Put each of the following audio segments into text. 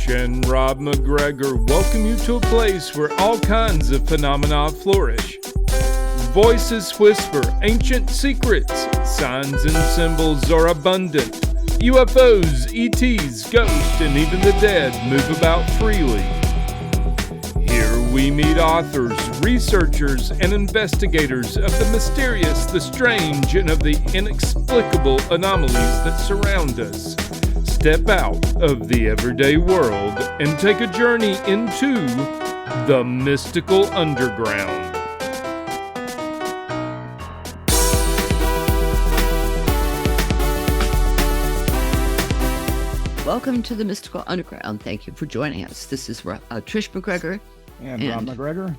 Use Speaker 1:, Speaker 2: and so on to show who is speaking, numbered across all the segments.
Speaker 1: Trish and Rob McGregor welcome you to a place where all kinds of phenomena flourish. Voices whisper ancient secrets, signs and symbols are abundant. UFOs, ETs, ghosts, and even the dead move about freely. Here we meet authors, researchers, and investigators of the mysterious, the strange, and of the inexplicable anomalies that surround us. Step out of the everyday world and take a journey into the mystical underground.
Speaker 2: Welcome to the Mystical Underground. Thank you for joining us. This is Trish McGregor
Speaker 3: and Rob McGregor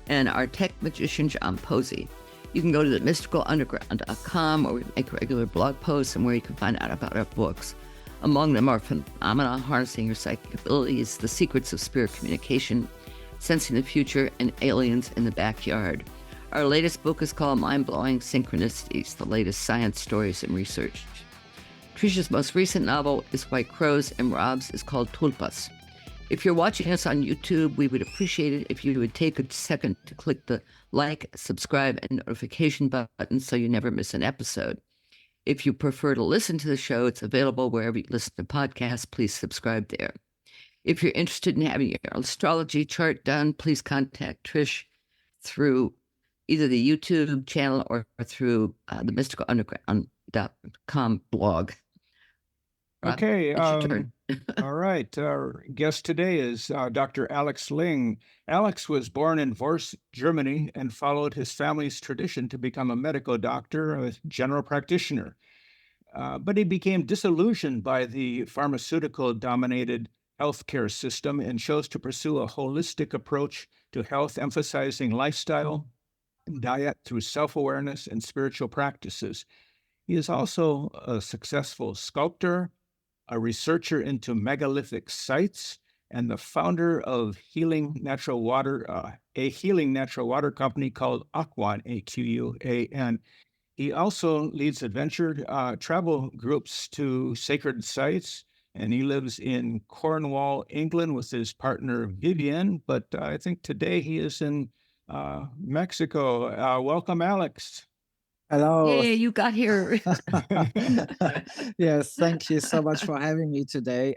Speaker 2: and our tech magician, John Posey. You can go to themysticalunderground.com where we make regular blog posts and where you can find out about our books. Among them are Phenomena, Harnessing Your Psychic Abilities, The Secrets of Spirit Communication, Sensing the Future, and Aliens in the Backyard. Our latest book is called Mind-Blowing Synchronicities, the latest science stories and research. Trish's most recent novel is White Crows, and Rob's is called Tulpas. If you're watching us on YouTube, we would appreciate it if you would take a second to click the like, subscribe, and notification button so you never miss an episode. If you prefer to listen to the show, it's available wherever you listen to podcasts. Please subscribe there. If you're interested in having your astrology chart done, please contact Trish through either the YouTube channel or through the mysticalunderground.com blog.
Speaker 3: Okay. All right. Our guest today is Dr. Alex Ling. Alex was born in Vorst, Germany, and followed his family's tradition to become a medical doctor, a general practitioner. But he became disillusioned by the pharmaceutical-dominated healthcare system and chose to pursue a holistic approach to health, emphasizing lifestyle and diet through self-awareness and spiritual practices. He is also a successful sculptor, a researcher into megalithic sites, and the founder of a healing natural water company called Aquan, A-Q-U-A-N. He also leads adventure travel groups to sacred sites, and he lives in Cornwall, England, with his partner Vivienne. But I think today he is in Mexico. Welcome, Alex.
Speaker 4: Hello.
Speaker 2: Hey, you got here.
Speaker 4: Yes, thank you so much for having me today.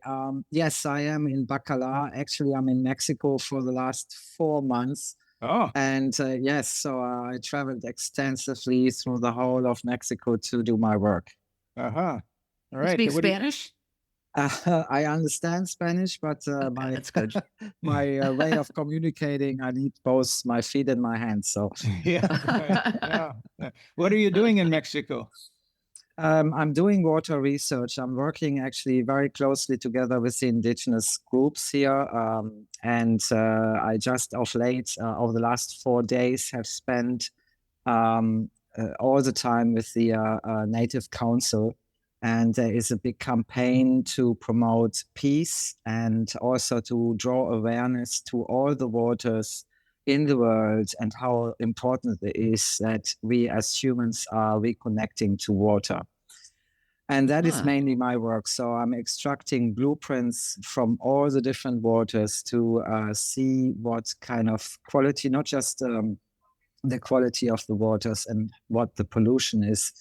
Speaker 4: Yes, I am in Bacalar. Actually, I'm in Mexico for the last 4 months.
Speaker 3: Oh.
Speaker 4: And yes, so I traveled extensively through the whole of Mexico to do my work.
Speaker 3: Uh-huh. All right.
Speaker 2: You speak Spanish?
Speaker 4: I understand Spanish, but
Speaker 2: that's good.
Speaker 4: my way of communicating, I need both my feet and my hands. So
Speaker 3: yeah. What are you doing in Mexico?
Speaker 4: I'm doing water research. I'm working actually very closely together with the indigenous groups here. And I just of late, over the last 4 days, have spent all the time with the Native Council. And there is a big campaign to promote peace and also to draw awareness to all the waters in the world and how important it is that we as humans are reconnecting to water. And that is mainly my work. So I'm extracting blueprints from all the different waters to see what kind of quality, not just the quality of the waters and what the pollution is,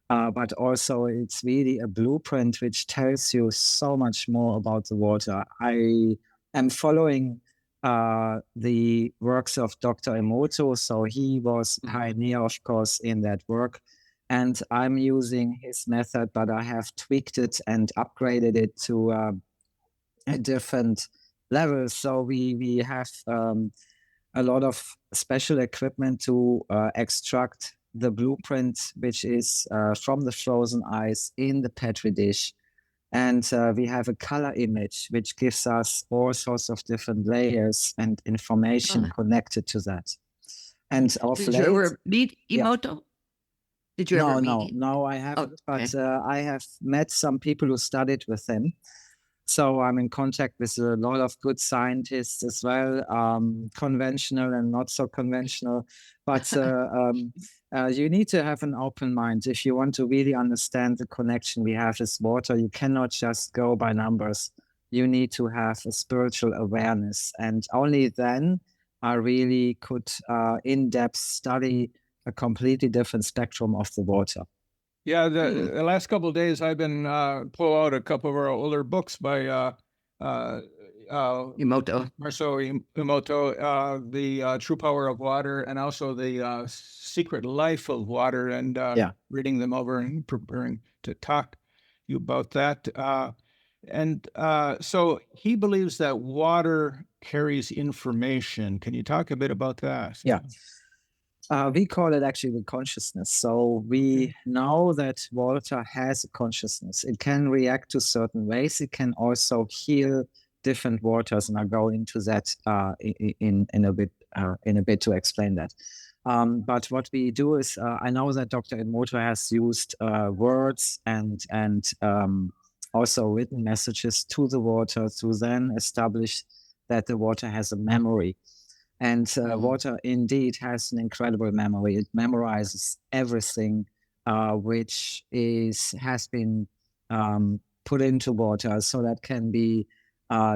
Speaker 4: but also it's really a blueprint which tells you so much more about the water. I am following the works of Dr. Emoto, so he was a pioneer, of course, in that work. And I'm using his method, but I have tweaked it and upgraded it to a different level. So we have a lot of special equipment to extract the blueprint, which is from the frozen ice in the Petri dish. And we have a color image, which gives us all sorts of different layers and information connected to that. And
Speaker 2: Did you ever meet Emoto? Did you ever meet?
Speaker 4: No, I haven't. Okay. But I have met some people who studied with him. So I'm in contact with a lot of good scientists as well, conventional and not so conventional. But you need to have an open mind. If you want to really understand the connection we have with water, you cannot just go by numbers. you need to have a spiritual awareness. And only then I really could in-depth study a completely different spectrum of the water.
Speaker 3: Yeah, the last couple of days I've been pull out a couple of our older books by
Speaker 2: Emoto.
Speaker 3: Marcel Emoto, The True Power of Water, and also The Secret Life of Water, and reading them over and preparing to talk to you about that. So he believes that water carries information. Can you talk a bit about that?
Speaker 4: Yeah. We call it actually the consciousness. So we know that water has a consciousness. It can react to certain ways. It can also heal different waters, and I'll go into that in a bit to explain that. But what we do is, I know that Dr. Emoto has used words and also written messages to the water to then establish that the water has a memory. And water indeed has an incredible memory. It memorizes everything which has been put into water. So that can be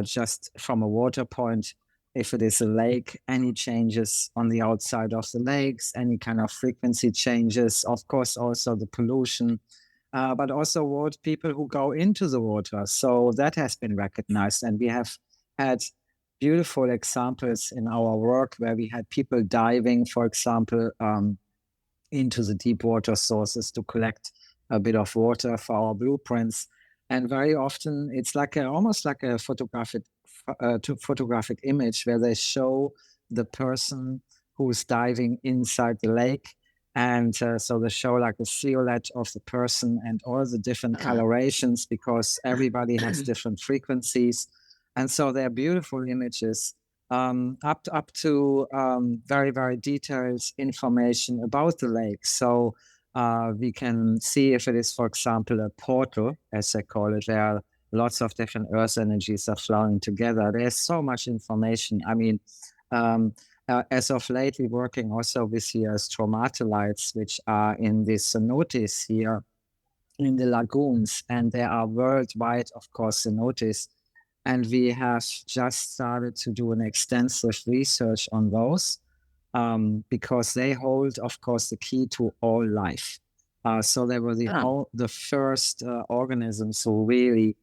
Speaker 4: just from a water point, if it is a lake, any changes on the outside of the lakes, any kind of frequency changes, of course, also the pollution, but also what people who go into the water. So that has been recognized. And we have had beautiful examples in our work where we had people diving, for example, into the deep water sources to collect a bit of water for our blueprints. And very often it's like almost like a photographic image where they show the person who's diving inside the lake. And so they show like a silhouette of the person and all the different colorations, because everybody has different frequencies. And so they're beautiful images, up to very, very detailed information about the lake. So we can see if it is, for example, a portal, as they call it. There are lots of different earth energies are flowing together. There's so much information. I mean, as of lately, working also with the stromatolites, which are in the cenotes here in the lagoons, and there are worldwide, of course, cenotes. And we have just started to do an extensive research on those because they hold, of course, the key to all life. So they were the first organisms who really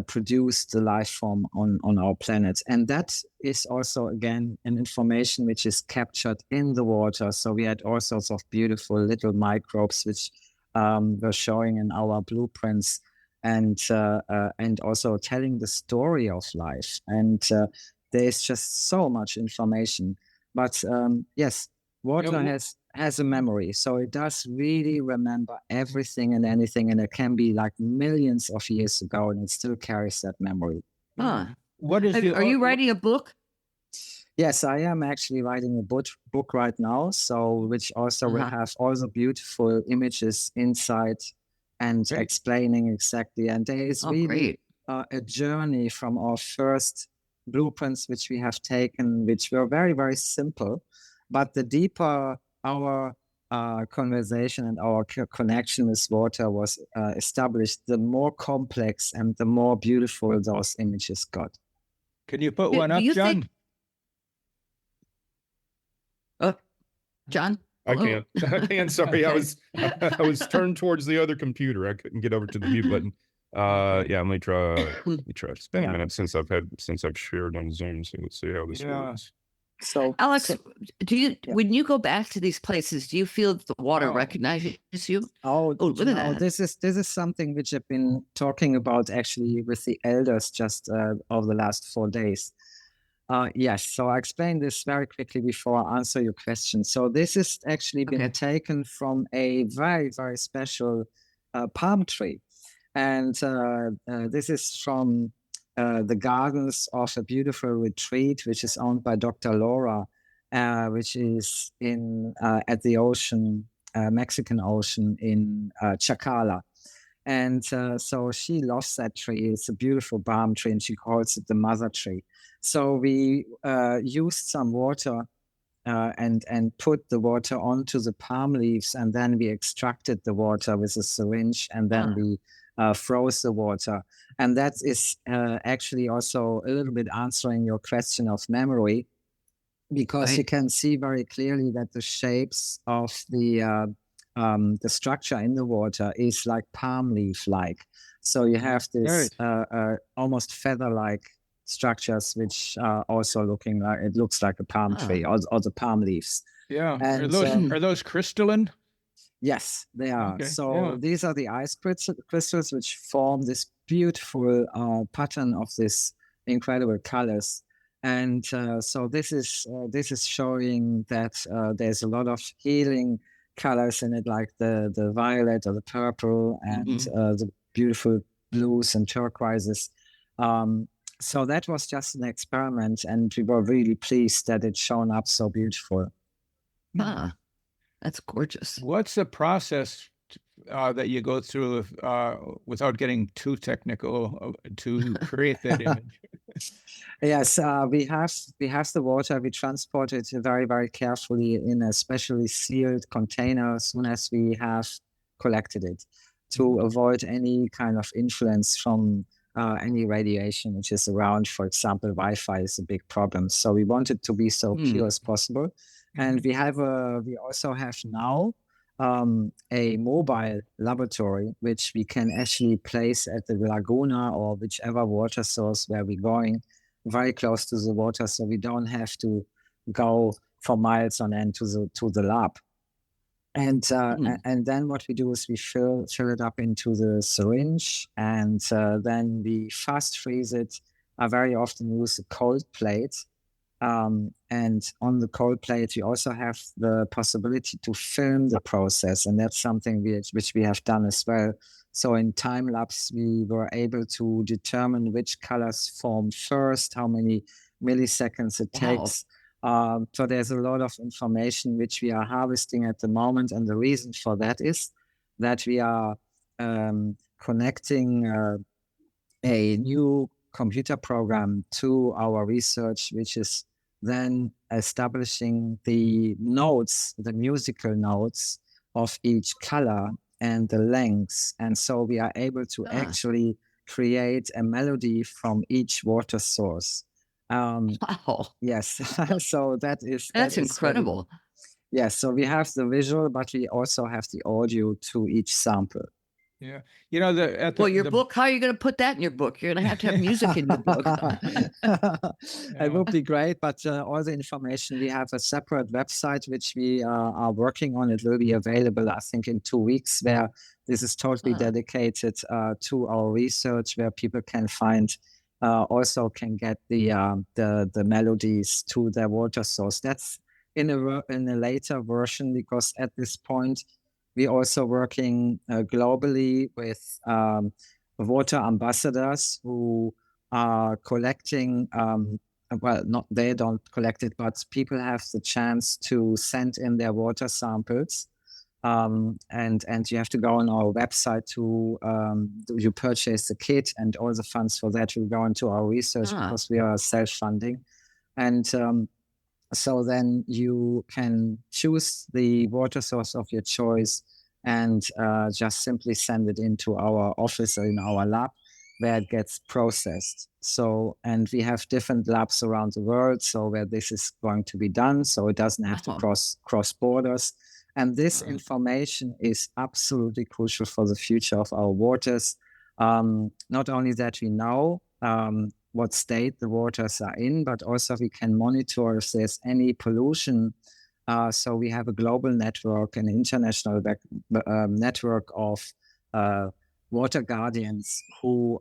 Speaker 4: produced the life form on our planet. And that is also, again, an information which is captured in the water. So we had all sorts of beautiful little microbes which were showing in our blueprints, and also telling the story of life. And there's just so much information. But yes, water has a memory. So it does really remember everything and anything. And it can be like millions of years ago, and it still carries that memory.
Speaker 3: What is
Speaker 2: Are you writing a book?
Speaker 4: Yes, I am actually writing a book right now. So which also will have all the beautiful images inside and explaining exactly. And there is really a journey from our first blueprints, which we have taken, which were very, very simple. But the deeper our conversation and our connection with water was established, the more complex and the more beautiful those images got.
Speaker 3: Can you put one up, John?
Speaker 2: John?
Speaker 1: I can't. Sorry, I was turned towards the other computer. I couldn't get over to the mute button. Let me try. It's been a minute since I've shared on Zoom. So let's see how this works.
Speaker 4: So,
Speaker 2: Alex, when you go back to these places, do you feel the water recognizes you?
Speaker 4: Look at that! This is something which I've been talking about actually with the elders just over the last 4 days. Yes, so I explained this very quickly before I answer your question. So this has actually been taken from a very, very special palm tree. And this is from the gardens of a beautiful retreat, which is owned by Dr. Laura, which is at the ocean, Mexican Ocean in Chacala. And so she loves that tree. It's a beautiful palm tree, and she calls it the mother tree. So we used some water and put the water onto the palm leaves, and then we extracted the water with a syringe, and then we froze the water. And that is actually also a little bit answering your question of memory, because you can see very clearly that the shapes of the structure in the water is like palm leaf-like. So you have this almost feather-like structures, which are also looks like a palm tree, or the palm leaves.
Speaker 3: Yeah. And, are those crystalline?
Speaker 4: Yes, they are. These are the ice crystals which form this beautiful pattern of this incredible colors. And so this is showing that there's a lot of healing colors in it, like the violet or the purple and the beautiful blues and turquoises. So that was just an experiment, and we were really pleased that it's shown up so beautiful.
Speaker 2: Ah, that's gorgeous.
Speaker 3: What's the process that you go through without getting too technical to create that image?
Speaker 4: Yes, we have the water. We transport it very, very carefully in a specially sealed container as soon as we have collected it, to avoid any kind of influence from any radiation which is around. For example, Wi-Fi is a big problem, so we want it to be so pure as possible. And we also have now a mobile laboratory which we can actually place at the Laguna or whichever water source where we're going, very close to the water, so we don't have to go for miles on end to the lab. And then what we do is we fill it up into the syringe, and then we fast freeze it. I very often use a cold plate. And on the cold plate, you also have the possibility to film the process, and that's something which we have done as well. So in time lapse, we were able to determine which colors form first, how many milliseconds it takes. So there's a lot of information which we are harvesting at the moment, and the reason for that is that we are connecting a new computer program to our research, which is then establishing the notes, the musical notes of each color and the lengths. And so we are able to actually create a melody from each water source.
Speaker 2: Wow.
Speaker 4: Yes. So that's
Speaker 2: incredible.
Speaker 4: Yes. So we have the visual, but we also have the audio to each sample.
Speaker 3: Yeah. You know,
Speaker 2: your book, how are you going to put that in your book? You're going to have music in your book.
Speaker 4: It would be great, but all the information, we have a separate website which we are working on. It will be available, I think, in 2 weeks, where this is totally dedicated to our research, where people can find, also can get the melodies to their water source. That's in a later version, because at this point, we're also working globally with water ambassadors who are collecting, they don't collect it, but people have the chance to send in their water samples. And you have to go on our website you purchase the kit, and all the funds for that will go into our research because we are self-funding. And so then you can choose the water source of your choice and just simply send it into our office or in our lab, where it gets processed. So, and we have different labs around the world, so where this is going to be done, so it doesn't have to cross borders. And this information is absolutely crucial for the future of our waters. Not only that we know what state the waters are in, but also we can monitor if there's any pollution. So we have a global network, an international network of water guardians who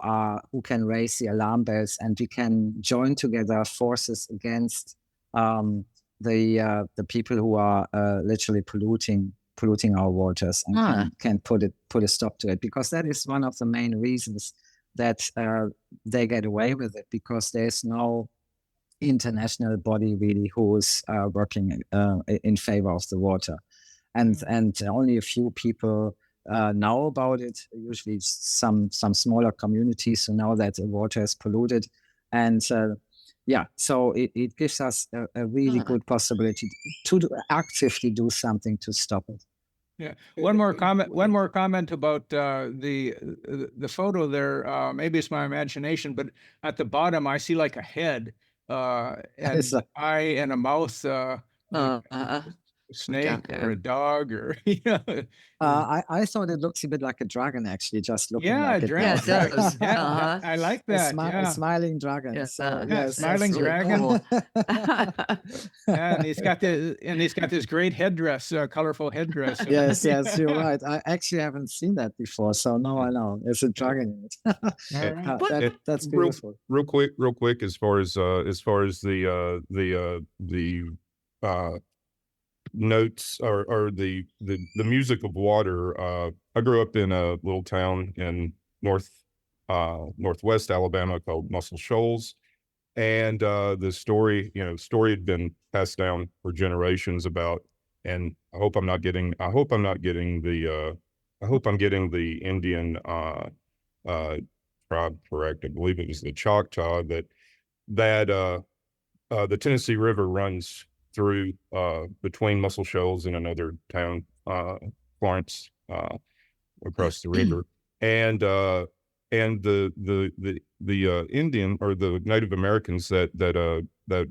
Speaker 4: can raise the alarm bells, and we can join together forces against the people who are literally polluting our waters, and can put a stop to it, because that is one of the main reasons that they get away with it, because there's no international body really who is working in favor of the water, and only a few people know about it. Usually some smaller communities who know that the water is polluted, and so it gives us a really good possibility to actively do something to stop it.
Speaker 3: Yeah. One more comment about the photo there. Maybe it's my imagination, but at the bottom I see like a head, and
Speaker 4: It's a-
Speaker 3: eye and a mouth, like
Speaker 2: Uh,
Speaker 3: a snake
Speaker 2: down
Speaker 3: or
Speaker 2: there.
Speaker 3: a dog, or
Speaker 4: I thought it looks a bit like a dragon, actually, just looking
Speaker 3: yeah,
Speaker 4: like it.
Speaker 2: Yeah, it does.
Speaker 3: Yeah,
Speaker 2: Uh-huh.
Speaker 3: I like
Speaker 4: A,
Speaker 3: that.
Speaker 4: a
Speaker 3: Yeah,
Speaker 4: smiling dragon.
Speaker 2: Yeah,
Speaker 4: So
Speaker 3: yeah,
Speaker 4: yes,
Speaker 3: smiling
Speaker 2: really
Speaker 3: dragon.
Speaker 2: cool.
Speaker 3: And he's got this great headdress, colorful headdress.
Speaker 4: Yes, you're right. I actually haven't seen that before, so now I know there's a dragon in it.
Speaker 3: All right.
Speaker 4: That's
Speaker 5: real,
Speaker 4: beautiful.
Speaker 5: real quick, as far as the notes or the music of water. I grew up in a little town in northwest Alabama called Muscle Shoals, and the story had been passed down for generations about. And I'm getting the Indian tribe correct. I believe it was the Choctaw that the Tennessee River runs through between Muscle Shoals and another town, Florence, across the river, and the Indian or the Native Americans that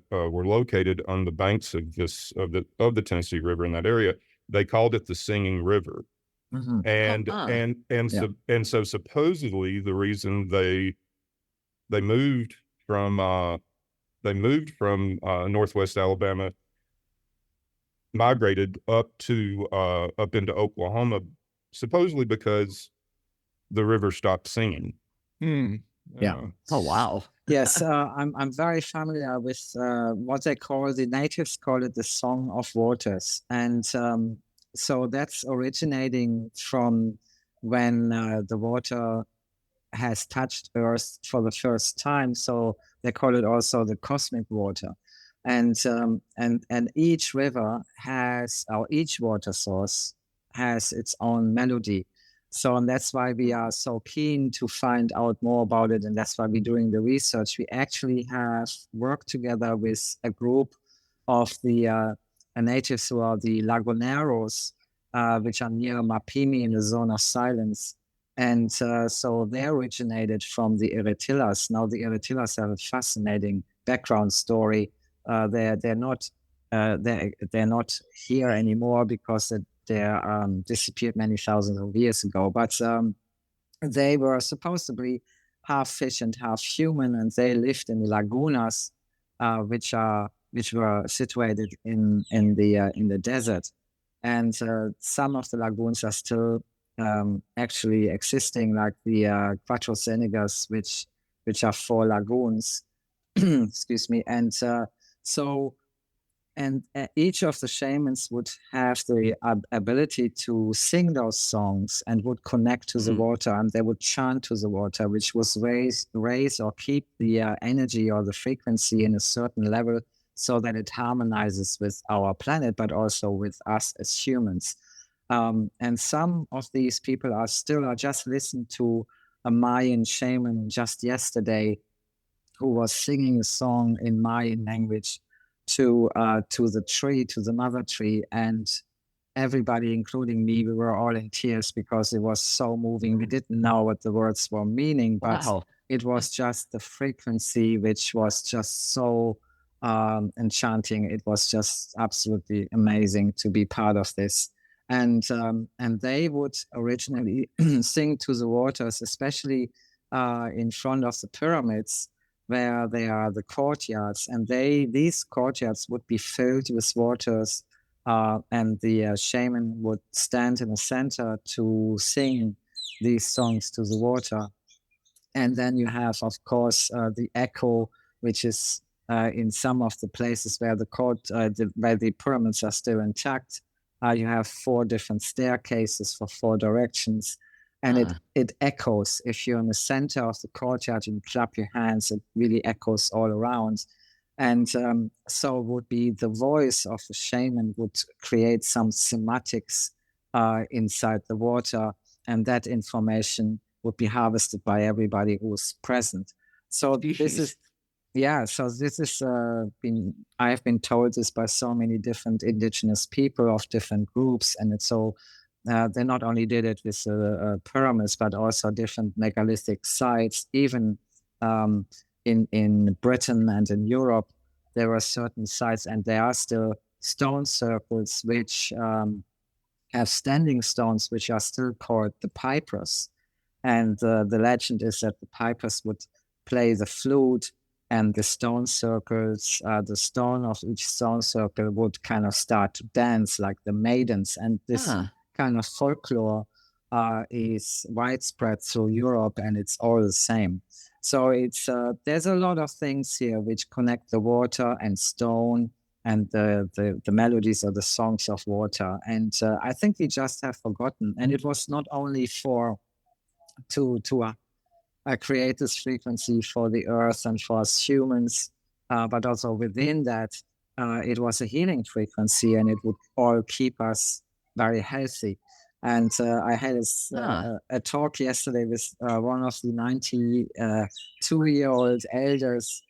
Speaker 5: were located on the banks of the Tennessee River in that area, they called it the Singing River.
Speaker 4: Mhm.
Speaker 5: So supposedly the reason they moved from northwest Alabama, migrated up into Oklahoma, supposedly because the river stopped singing.
Speaker 4: Yeah.
Speaker 2: Oh, wow.
Speaker 4: Yes, I'm very familiar with what the natives call it the Song of Waters. And so that's originating from when the water has touched Earth for the first time. So they call it also the cosmic water. And each river each water source has its own melody. So, and that's why we are so keen to find out more about it. And that's why we're doing the research. We actually have worked together with a group of the natives who are the Laguneros, which are near Mapimi in the zone of silence. And so they originated from the Eretillas. Now the Eretillas have a fascinating background story. They're not here anymore because they disappeared many thousands of years ago. But they were supposed to be half fish and half human, and they lived in the lagunas, which were situated in the desert. And some of the lagoons are still actually existing, like the Quattro Ciénegas, which are 4 lagoons. Excuse me. And each of the shamans would have the ability to sing those songs and would connect to the water, and they would chant to the water, which was raise or keep the energy or the frequency in a certain level so that it harmonizes with our planet, but also with us as humans. And some of these people I just listened to a Mayan shaman just yesterday who was singing a song in Mayan language to the mother tree, and everybody, including me, we were all in tears because it was so moving. We didn't know what the words were meaning, but it was just the frequency, which was just so enchanting. It was just absolutely amazing to be part of this. And they would originally sing to the waters, especially in front of the pyramids, where there are the courtyards, and these courtyards would be filled with waters, and the shaman would stand in the center to sing these songs to the water. And then you have, of course, the echo, which is in some of the places where where the pyramids are still intact. You have 4 different staircases for 4 directions. And it echoes. If you're in the center of the courtyard and clap your hands, it really echoes all around. And so it would be the voice of the shaman would create some sematics inside the water, and that information would be harvested by everybody who was present. So this is I have been told this by so many different indigenous people of different groups, and it's so They not only did it with pyramids, but also different megalithic sites. Even in Britain and in Europe, there are certain sites, and there are still stone circles which have standing stones, which are still called the pipers. And the legend is that the pipers would play the flute, and the stone circles, the stone of each stone circle would kind of start to dance like the maidens. And this kind of folklore is widespread through Europe, and it's all the same. So it's there's a lot of things here which connect the water and stone and the melodies or the songs of water. And I think we just have forgotten. And it was not only to create this frequency for the earth and for us humans, but also within that, it was a healing frequency, and it would all keep us very healthy. And I had a talk yesterday with one of the 92-year-old elders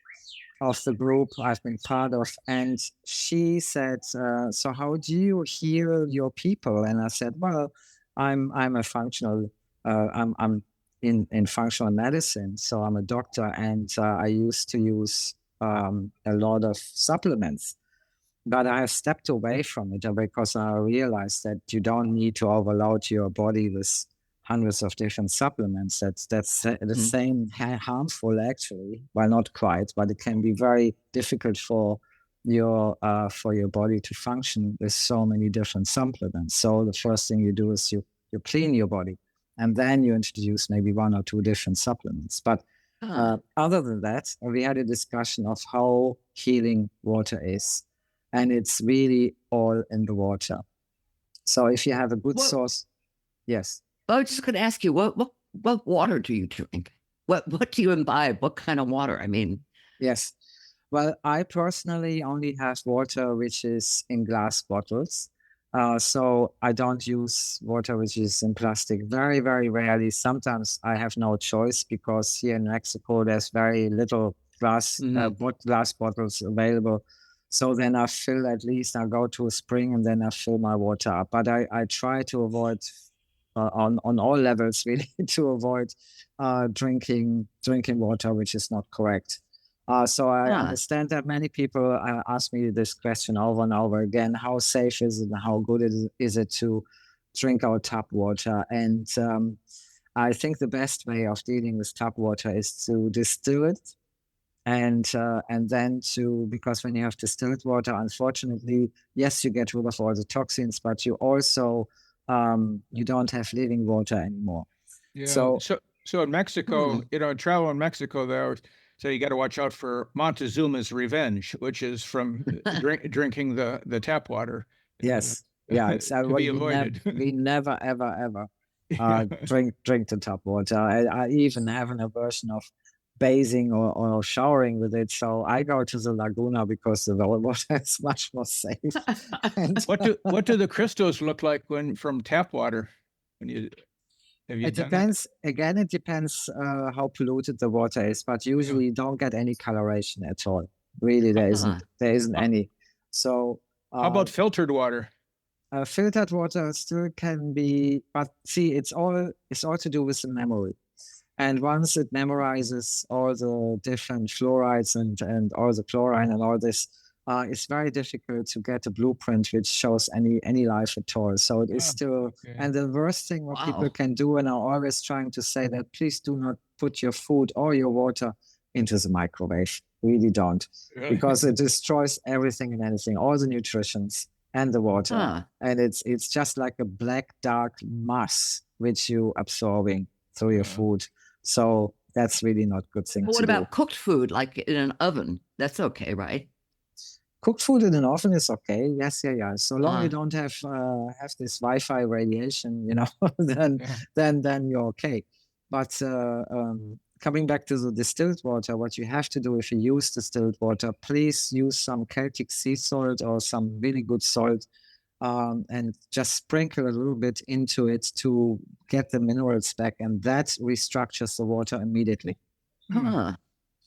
Speaker 4: of the group I've been part of, and she said, "So how do you heal your people?" And I said, "Well, I'm a functional, I'm in functional medicine, so I'm a doctor, and I used to use a lot of supplements, but I have stepped away from it because I realized that you don't need to overload your body with hundreds of different supplements. That's the same harmful, actually. Well, not quite, but it can be very difficult for your body to function with so many different supplements. So the first thing you do is you clean your body, and then you introduce maybe 1 or 2 different supplements. But other than that, we had a discussion of how healing water is. And it's really all in the water. So if you have a good source, yes.
Speaker 2: I was just going to ask you, what water do you drink? What do you imbibe? What kind of water? I mean,
Speaker 4: yes. Well, I personally only have water which is in glass bottles. So I don't use water which is in plastic. Very, very rarely. Sometimes I have no choice because here in Mexico there's very little glass bottles available. So then I fill, at least I go to a spring and then I fill my water up. But I try to avoid on all levels really to avoid drinking water which is not correct. So I understand that many people ask me this question over and over again: how safe is it and how good is it to drink our tap water? And I think the best way of dealing with tap water is to distill it. And then because when you have distilled water, unfortunately, yes, you get rid of all the toxins, but you also you don't have living water anymore.
Speaker 3: Yeah. So in Mexico, travel in Mexico there. So you got to watch out for Montezuma's revenge, which is from drinking the tap water.
Speaker 4: Yes, it's
Speaker 3: to be avoided.
Speaker 4: We never ever drink the tap water. I even have an aversion of bathing or showering with it, so I go to the Laguna because the water is much more safe.
Speaker 3: What do the crystals look like from tap water?
Speaker 4: It depends. Again, it depends how polluted the water is, but usually you don't get any coloration at all. Really, there isn't any. So
Speaker 3: how about filtered water?
Speaker 4: Filtered water still can be, but see, it's all to do with the memory. And once it memorizes all the different fluorides and all the chlorine and all this, it's very difficult to get a blueprint which shows any life at all. So it is still, okay. And the worst thing what people can do, and I'm always trying to say that, please do not put your food or your water into the microwave. Really don't, because it destroys everything and anything, all the nutritions and the water. And it's just like a black, dark mass which you absorbing through your food. So that's really not a good thing to do.
Speaker 2: What about cooked food, like in an oven? That's okay, right?
Speaker 4: Cooked food in an oven is okay. Yes, yeah. So long you don't have this Wi-Fi radiation, then you're okay. But coming back to the distilled water, what you have to do if you use distilled water, please use some Celtic sea salt or some really good salt, and just sprinkle a little bit into it to get the minerals back, and that restructures the water immediately.
Speaker 2: The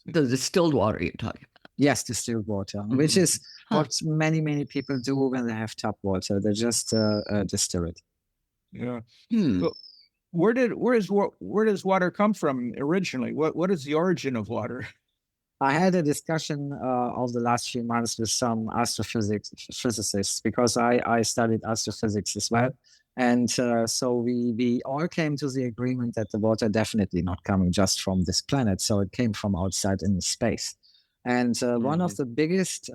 Speaker 2: distilled water you're talking about.
Speaker 4: Yes, distilled water, which is what many people do when they have tap water. They just distill it.
Speaker 3: Yeah.
Speaker 2: Hmm.
Speaker 3: But where does water come from originally? What is the origin of water?
Speaker 4: I had a discussion over the last few months with some physicists because I studied astrophysics as well. And so we all came to the agreement that the water definitely not coming just from this planet. So it came from outside in space. And one of the biggest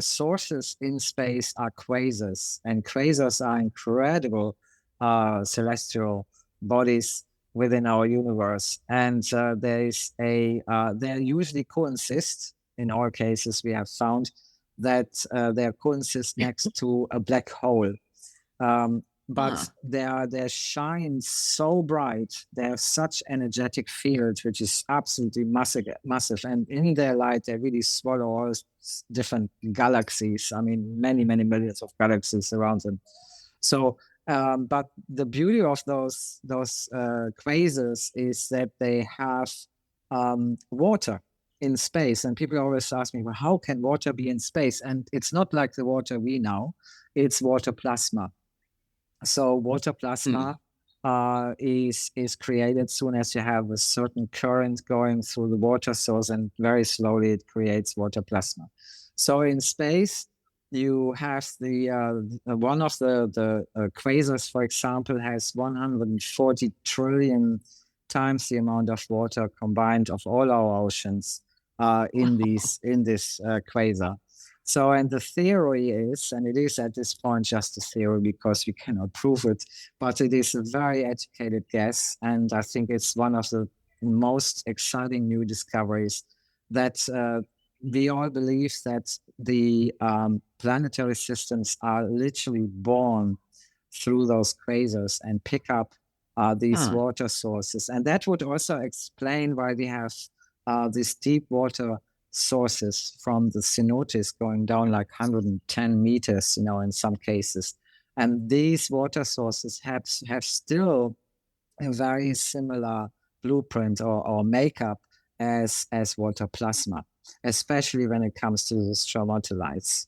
Speaker 4: sources in space are quasars. And quasars are incredible celestial bodies within our universe, and they usually coexist. In all cases, we have found that they coexist next to a black hole, but they shine so bright. They have such energetic field, which is absolutely massive, and in their light, they really swallow all different galaxies. I mean, many millions of galaxies around them. So. But the beauty of those quasars is that they have water in space. And people always ask me, well, how can water be in space? And it's not like the water we know, it's water plasma. So water plasma is created soon as you have a certain current going through the water source, and very slowly it creates water plasma. So in space, you have the one of the quasars, for example, has 140 trillion times the amount of water combined of all our oceans in this quasar. So, and the theory is, and it is at this point just a theory because we cannot prove it, but it is a very educated guess, and I think it's one of the most exciting new discoveries that we all believe that the planetary systems are literally born through those quasars and pick up these water sources. And that would also explain why we have these deep water sources from the cenotes going down like 110 meters, in some cases. And these water sources have still a very similar blueprint or makeup as water plasma, especially when it comes to the stromatolites.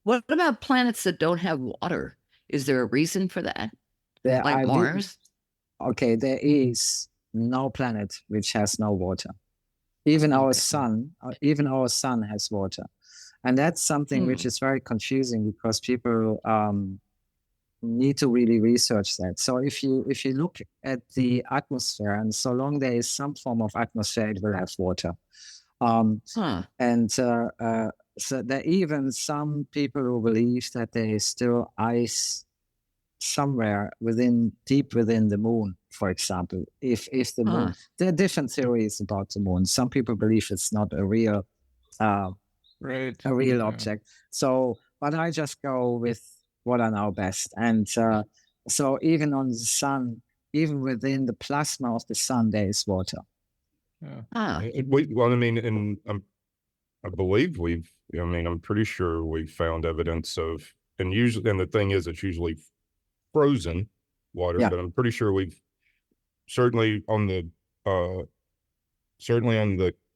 Speaker 2: What about planets that don't have water? Is there a reason for that? Like Mars?
Speaker 4: Okay, there is no planet which has no water. Even our sun has water. And that's something which is very confusing because people need to really research that. So if you look at the atmosphere, and so long there is some form of atmosphere, it will have water. And so there are even some people who believe that there is still ice somewhere deep within the moon, for example. If the moon, there are different theories about the moon. Some people believe it's not a real object. So, but I just go with what I know best. And so even on the sun, even within the plasma of the sun, there is water.
Speaker 5: I mean, and I believe I'm pretty sure we've found evidence of, and the thing is, it's usually frozen water, but I'm pretty sure we've certainly on the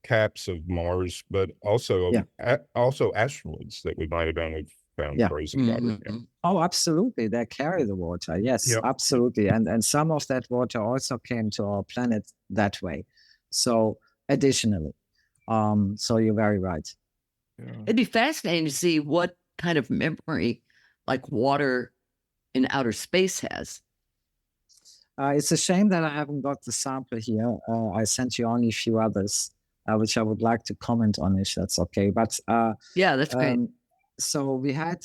Speaker 5: caps of Mars, but also asteroids that we might have found frozen water.
Speaker 4: Oh, absolutely. They carry the water. Yes, absolutely. And some of that water also came to our planet that way. So additionally, so you're very right.
Speaker 2: It'd be fascinating to see what kind of memory like water in outer space has.
Speaker 4: It's a shame that I haven't got the sample here. I sent you only a few others, which I would like to comment on if that's okay. But
Speaker 2: yeah, that's great.
Speaker 4: So we have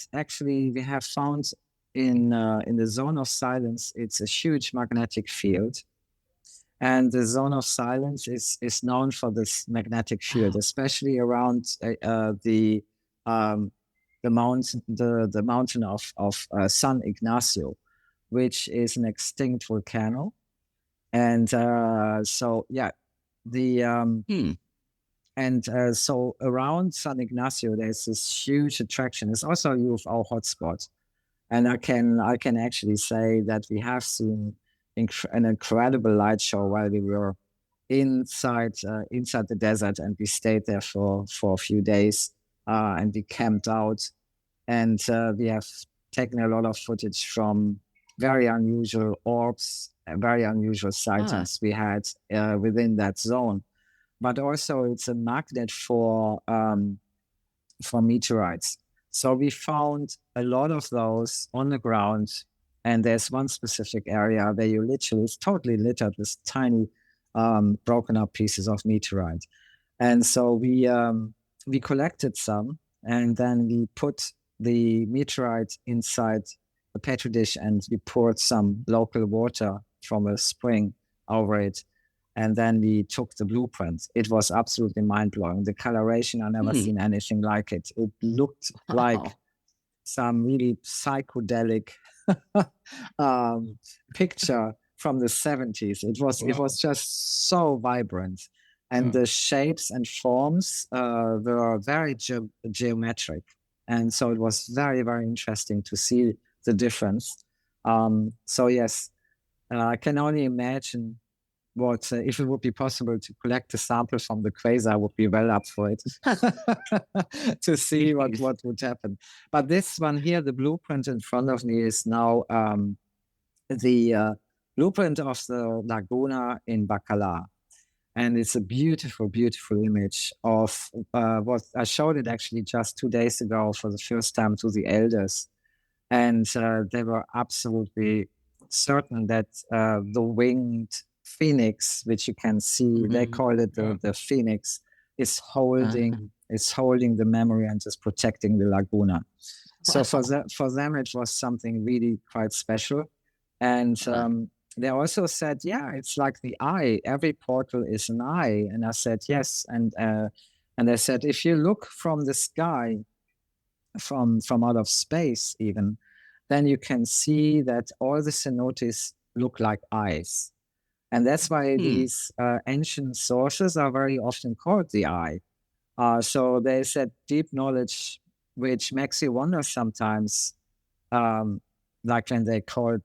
Speaker 4: found in the zone of silence, it's a huge magnetic field. And the zone of silence is known for this magnetic field, especially around the mountain of San Ignacio, which is an extinct volcano. And so around San Ignacio, there's this huge attraction. It's also a UFO hotspot. And I can actually say that we have seen an incredible light show while we were inside the desert, and we stayed there for a few days, and we camped out And we have taken a lot of footage from very unusual orbs, very unusual sightings we had within that zone. But also it's a magnet for meteorites. So we found a lot of those on the ground. And there's one specific area where you literally, it's totally littered with tiny broken up pieces of meteorite. And so we collected some, and then we put the meteorite inside a petri dish, and we poured some local water from a spring over it. And then we took the blueprint. It was absolutely mind-blowing. The coloration, I never seen anything like it. It looked like some really psychedelic picture from the 70s. It was just so vibrant. And the shapes and forms were very geometric. And so it was very, very interesting to see the difference. So yes, I can only imagine what, if it would be possible to collect a sample from the quasar, I would be well up for it to see what would happen. But this one here, the blueprint in front of me, is now the blueprint of the Laguna in Bacalar. And it's a beautiful, beautiful image of what I showed it actually just 2 days ago for the first time to the elders. And they were absolutely certain that the winged phoenix, which you can see, they call it the phoenix, is holding the memory and is protecting the Laguna. So for them, it was something really quite special. And they also said, yeah, it's like the eye. Every portal is an eye. And I said, yes. And they said, if you look from the sky, from out of space even, then you can see that all the cenotes look like eyes. And that's why these ancient sources are very often called the eye. So they said deep knowledge, which makes you wonder sometimes, like when they called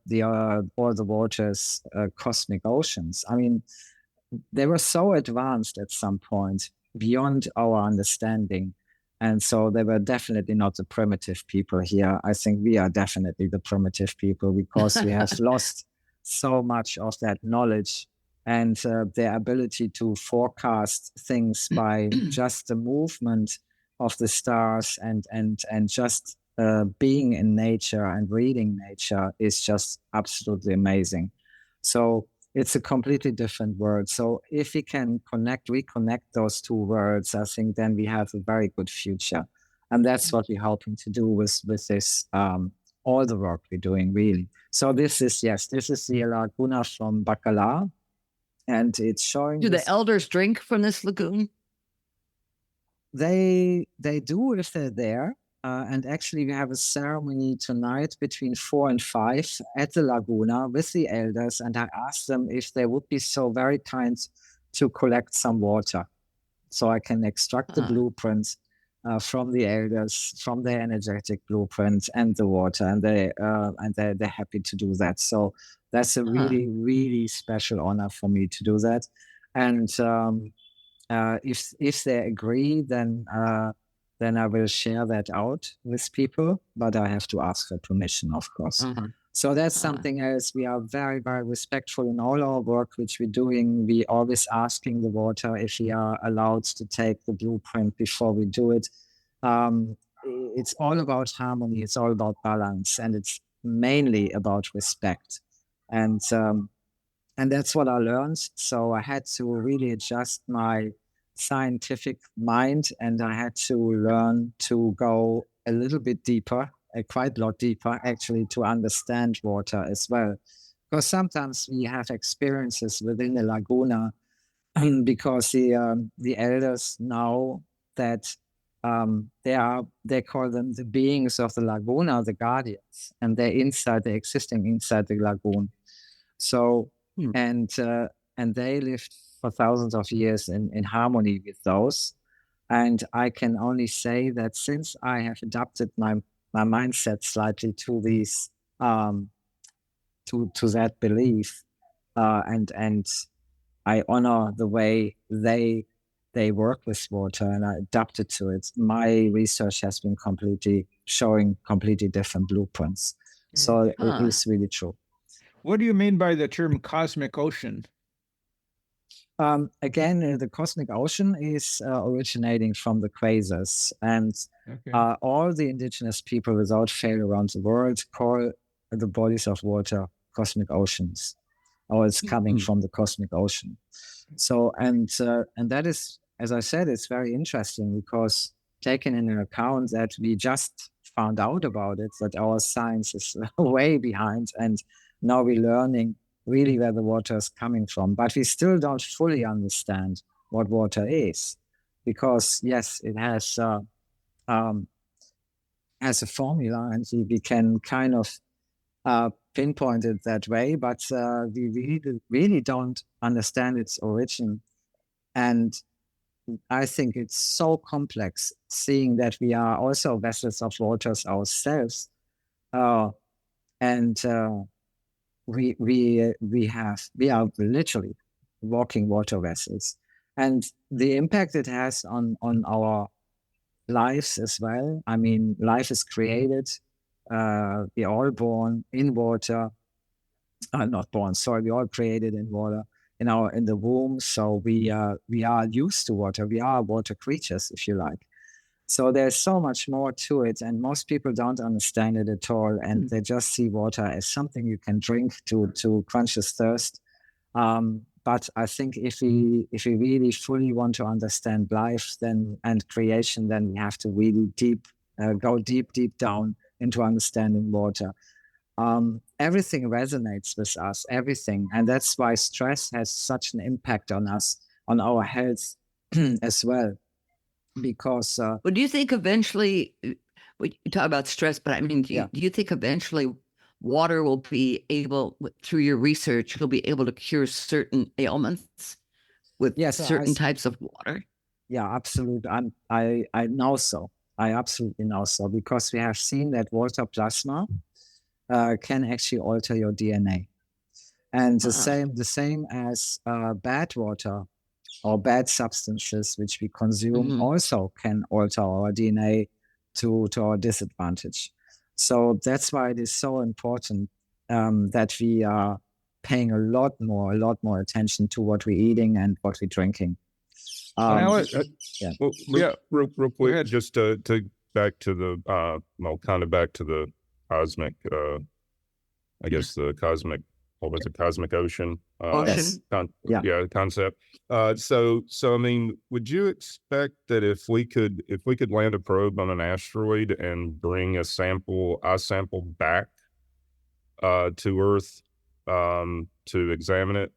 Speaker 4: all the waters cosmic oceans. I mean, they were so advanced at some point beyond our understanding. And so they were definitely not the primitive people here. I think we are definitely the primitive people because we have lost so much of that knowledge and their ability to forecast things by just the movement of the stars and just being in nature and reading nature is just absolutely amazing. So it's a completely different world. So if we can reconnect those two worlds, I think then we have a very good future. And that's what we're hoping to do with this, all the work we're doing, really. So this is the Laguna from Bacalar. And it's showing...
Speaker 2: Do the elders drink from this lagoon?
Speaker 4: They do if they're there. And actually, we have a ceremony tonight between 4 and 5 at the Laguna with the elders. And I asked them if they would be so very kind to collect some water so I can extract the blueprints from the elders, from their energetic blueprint and the water. And they're happy to do that. So that's a really, really special honor for me to do that. And if they agree, then I will share that out with people, but I have to ask for permission, of course. So that's something else. We are very, very respectful in all our work, which we're doing. We always asking the water if we are allowed to take the blueprint before we do it. It's all about harmony. It's all about balance. And it's mainly about respect. And that's what I learned. So I had to really adjust my scientific mind, and I had to learn to go a little bit deeper, quite a lot deeper actually, to understand water as well. Because sometimes we have experiences within the Laguna because the elders know that they call them the beings of the Laguna, the guardians, and they're existing inside the lagoon. So and they lived for thousands of years in harmony with those. And I can only say that since I have adapted my mindset slightly to these, to that belief, and I honor the way they they work with water and are adapted to it. My research has been showing completely different blueprints. So it is really true.
Speaker 3: What do you mean by the term cosmic ocean?
Speaker 4: Again, the cosmic ocean is originating from the quasars, and all the indigenous people without fail around the world call the bodies of water cosmic oceans, or it's coming from the cosmic ocean. So, and that is, as I said, it's very interesting because taking into account that we just found out about it, that our science is way behind, and now we're learning really where the water is coming from. But we still don't fully understand what water is, because yes, it has a formula, and we can kind of pinpoint it that way, but we really don't understand its origin. And I think it's so complex, seeing that we are also vessels of waters ourselves, and we are literally walking water vessels, and the impact it has on our lives as well. I mean, life is created. We're all born in water. Not born, sorry. We're all created in water in the womb. So we are used to water. We are water creatures, if you like. So there's so much more to it, and most people don't understand it at all, and they just see water as something you can drink to quench his thirst. But I think if we really fully want to understand life and creation, then we have to really go deep down into understanding water. Everything resonates with us, everything, and that's why stress has such an impact on us, on our health as well. Because
Speaker 2: well, do you think eventually, you talk about stress, but I mean, do you think eventually water will be able, through your research, you'll be able to cure certain ailments with certain types of water?
Speaker 4: Yeah, absolutely. I know so. I absolutely know so, because we have seen that water plasma can actually alter your DNA, and the same as bad water or bad substances which we consume also can alter our DNA to our disadvantage. So that's why it is so important that we are paying a lot more attention to what we're eating and what we're drinking.
Speaker 5: Real quick, just to back to the back to the cosmic, I guess the cosmic. What was it? Cosmic ocean. Concept. So I mean, would you expect that if we could land a probe on an asteroid and bring a sample back to Earth to examine it,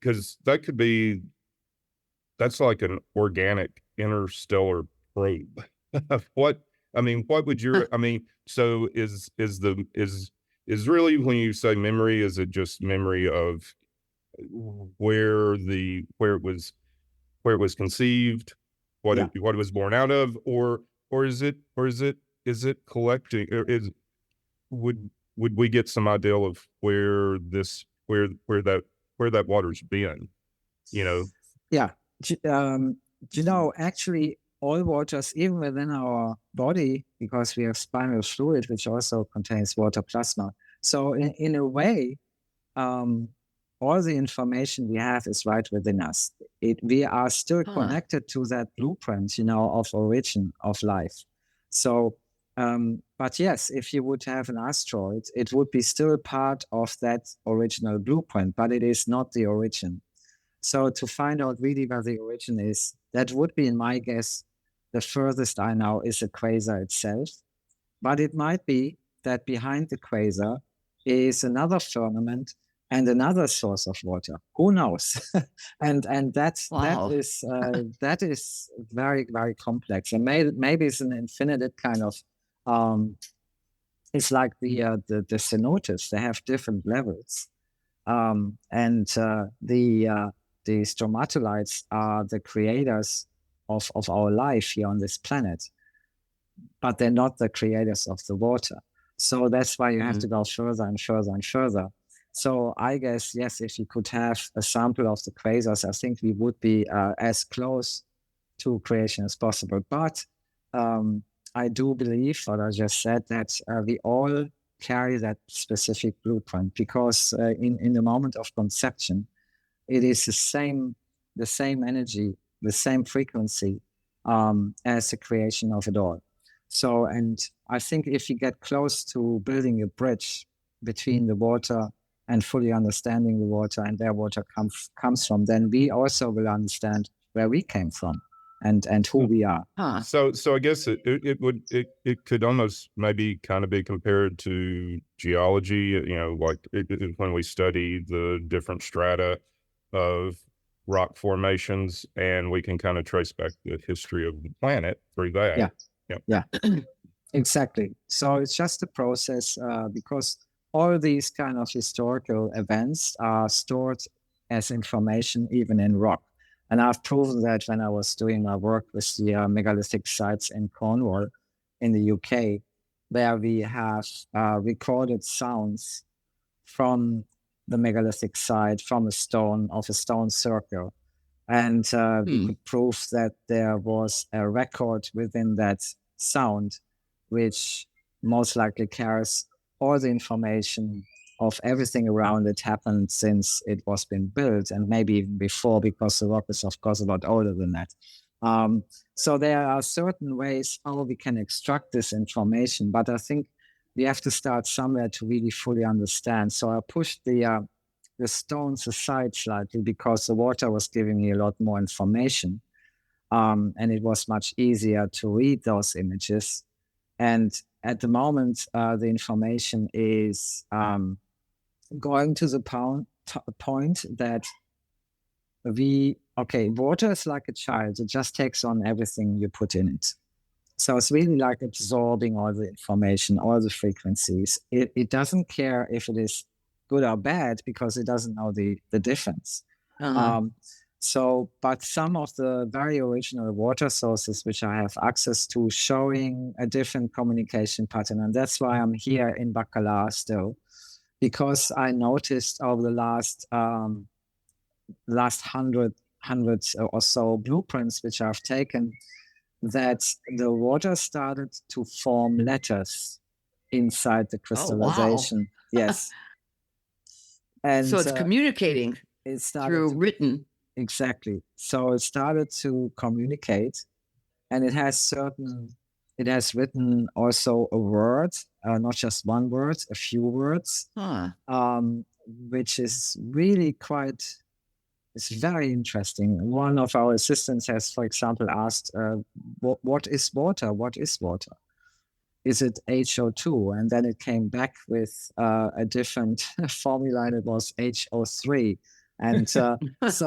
Speaker 5: because that's like an organic interstellar probe. What would your so is really, when you say memory, is it just memory of where it was conceived, what it was born out of, or is it collecting, or would we get some idea of where that water's been,
Speaker 4: actually all waters, even within our body, because we have spinal fluid, which also contains water plasma. So in a way, all the information we have is right within us. We are still connected to that blueprint, of origin of life. So, but yes, if you would have an asteroid, it would be still part of that original blueprint, but it is not the origin. So to find out really where the origin is, that would be, in my guess, the furthest I know is the quasar itself. But it might be that behind the quasar is another firmament and another source of water. Who knows? and that is very, very complex. And maybe it's an infinite kind of it's like the cenotes. They have different levels. And the stromatolites are the creators of our life here on this planet, but they're not the creators of the water. So that's why you have to go further and further and further. So I guess, yes, if you could have a sample of the quasars, I think we would be as close to creation as possible. But I do believe, what I just said, that we all carry that specific blueprint, because in the moment of conception, it is the same energy, the same frequency as the creation of it all. So, and I think if you get close to building a bridge between the water and fully understanding the water and where water comes from, then we also will understand where we came from and who we are.
Speaker 5: So I guess it could almost maybe kind of be compared to geology, like when we study the different strata of rock formations, and we can kind of trace back the history of the planet through that.
Speaker 4: Yeah. Exactly. So it's just a process, because all these kind of historical events are stored as information even in rock. And I've proven that when I was doing my work with the megalithic sites in Cornwall in the UK, where we have recorded sounds from the megalithic site, from a stone circle. And we could prove that there was a record within that sound, which most likely carries all the information of everything around it happened since it was been built, and maybe even before, because the rock is, of course, a lot older than that. So there are certain ways how we can extract this information, but I think we have to start somewhere to really fully understand. So I pushed the stones aside slightly, because the water was giving me a lot more information, and it was much easier to read those images. And at the moment, the information is going to the point that water is like a child. It just takes on everything you put in it. So it's really like absorbing all the information, all the frequencies. It doesn't care if it is good or bad, because it doesn't know the difference. But some of the very original water sources which I have access to, showing a different communication pattern. And that's why I'm here in Bacala still, because I noticed over the last hundreds or so blueprints which I've taken, that the water started to form letters inside the crystallization.
Speaker 2: Oh, wow.
Speaker 4: Yes. And
Speaker 2: so it's communicating through written.
Speaker 4: Exactly. So it started to communicate, and it has written also a word, not just one word, a few words, which is really it's very interesting. One of our assistants has, for example, asked, what is water? What is water? Is it HO2? And then it came back with a different formula, and it was HO3. And so it's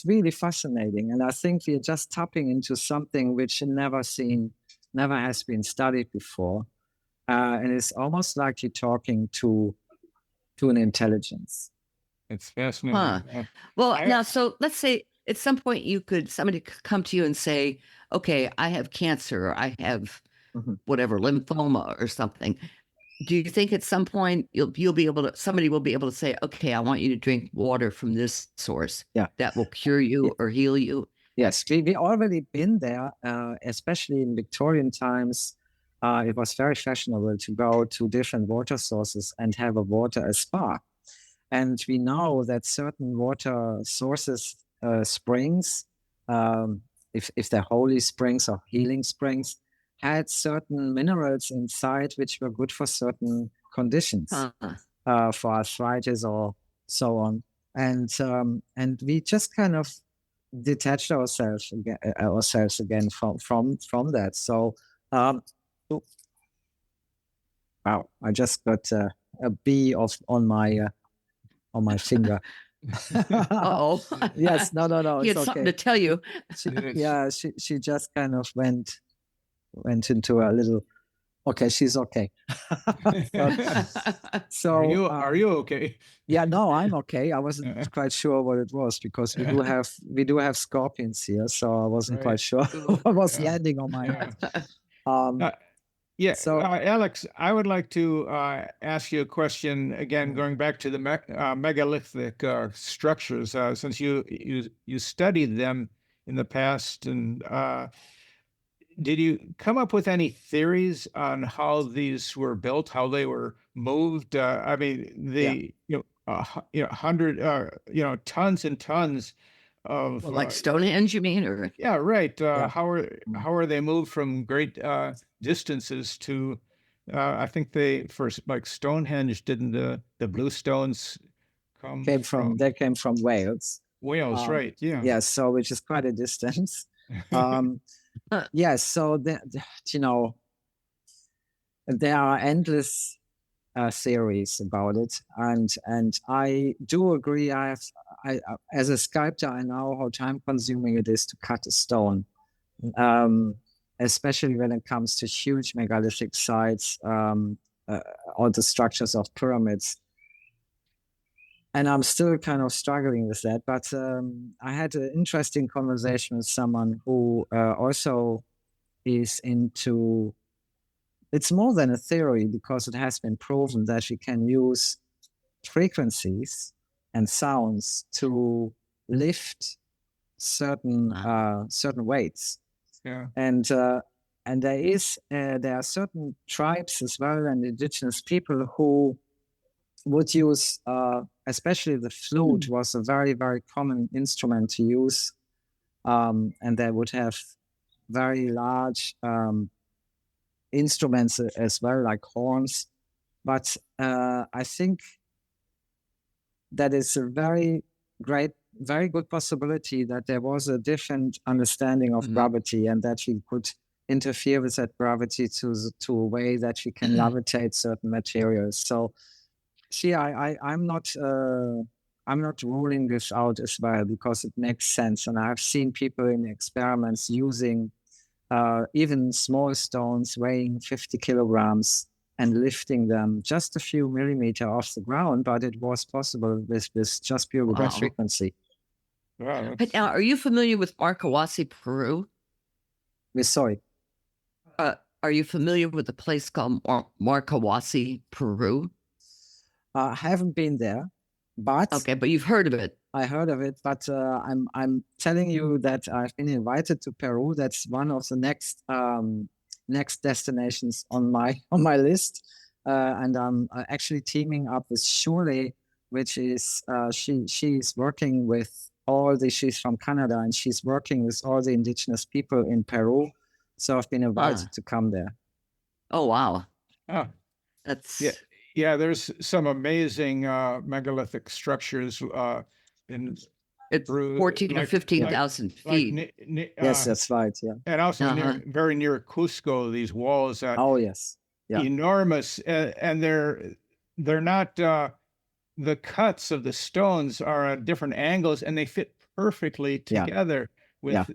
Speaker 4: really fascinating. And I think we're just tapping into something which never has been studied before. And it's almost like you're talking to an intelligence.
Speaker 3: It's fascinating.
Speaker 2: Well, now, so let's say at some point somebody could come to you and say, okay, I have cancer, or I have whatever, lymphoma or something. Do you think at some point somebody will be able to say, okay, I want you to drink water from this source that will cure you or heal you?
Speaker 4: Yes, we already been there, especially in Victorian times. It was very fashionable to go to different water sources and have a spa. And we know that certain water sources, springs, if they're holy springs or healing springs, had certain minerals inside which were good for certain conditions, for arthritis or so on. And we just kind of detached ourselves again from that. So, wow! I just got a bee on my finger.
Speaker 2: Uh-oh.
Speaker 4: Yes, no.
Speaker 2: He had something to tell you.
Speaker 4: She just kind of went into a little. Okay, she's okay. So
Speaker 3: are you okay?
Speaker 4: Yeah, no, I'm okay. I wasn't quite sure what it was, because we do have scorpions here, so I wasn't quite sure what was landing on my head.
Speaker 3: Yeah,
Speaker 4: So
Speaker 3: Alex, I would like to ask you a question again, going back to the megalithic structures, since you studied them in the past, and did you come up with any theories on how these were built, how they were moved? I mean, the hundred tons and tons of
Speaker 2: Well, like Stonehenge, you mean, or
Speaker 3: yeah, right.
Speaker 4: yeah.
Speaker 3: How are they moved from great distances to? I think they first like Stonehenge, didn't the blue stones come from
Speaker 4: They came from Wales.
Speaker 3: Wales, right? Yeah.
Speaker 4: Yeah, so which is quite a distance. Yeah, so there are endless theories about it, and I do agree. I as a sculptor, I know how time consuming it is to cut a stone, especially when it comes to huge megalithic sites, or the structures of pyramids. And I'm still kind of struggling with that. But I had an interesting conversation with someone who also is into, it's more than a theory because it has been proven that you can use frequencies and sounds to lift certain weights.
Speaker 3: Yeah.
Speaker 4: And there are certain tribes as well and indigenous people who would use, especially the flute was a very, very common instrument to use. And they would have very large instruments as well, like horns. But I think that is a very good possibility that there was a different understanding of gravity and that you could interfere with that gravity to a way that you can levitate certain materials. So see, I'm not ruling this out as well because it makes sense. And I've seen people in experiments using even small stones weighing 50 kilograms and lifting them just a few millimeters off the ground, but it was possible with just pure breath frequency.
Speaker 3: Wow.
Speaker 2: But now, are you familiar with Marcahuasi, Peru?
Speaker 4: Sorry.
Speaker 2: Are you familiar with a place called Marcahuasi, Peru?
Speaker 4: I haven't been there, but
Speaker 2: okay, but you've heard of it.
Speaker 4: I heard of it, but I'm telling you that I've been invited to Peru. That's one of the next destinations on my list, and I'm actually teaming up with Shule, which is she's working with she's from Canada and she's working with all the indigenous people in Peru. So I've been invited to come there.
Speaker 2: Oh wow!
Speaker 3: Oh,
Speaker 2: that's
Speaker 3: yeah. There's some amazing megalithic structures in
Speaker 2: it's
Speaker 3: Peru,
Speaker 2: 14 or 15,000 feet.
Speaker 4: Yes, that's right. Yeah,
Speaker 3: and also very near Cusco, these walls.
Speaker 4: Oh yes, yeah,
Speaker 3: enormous, and they're not. The cuts of the stones are at different angles, and they fit perfectly together with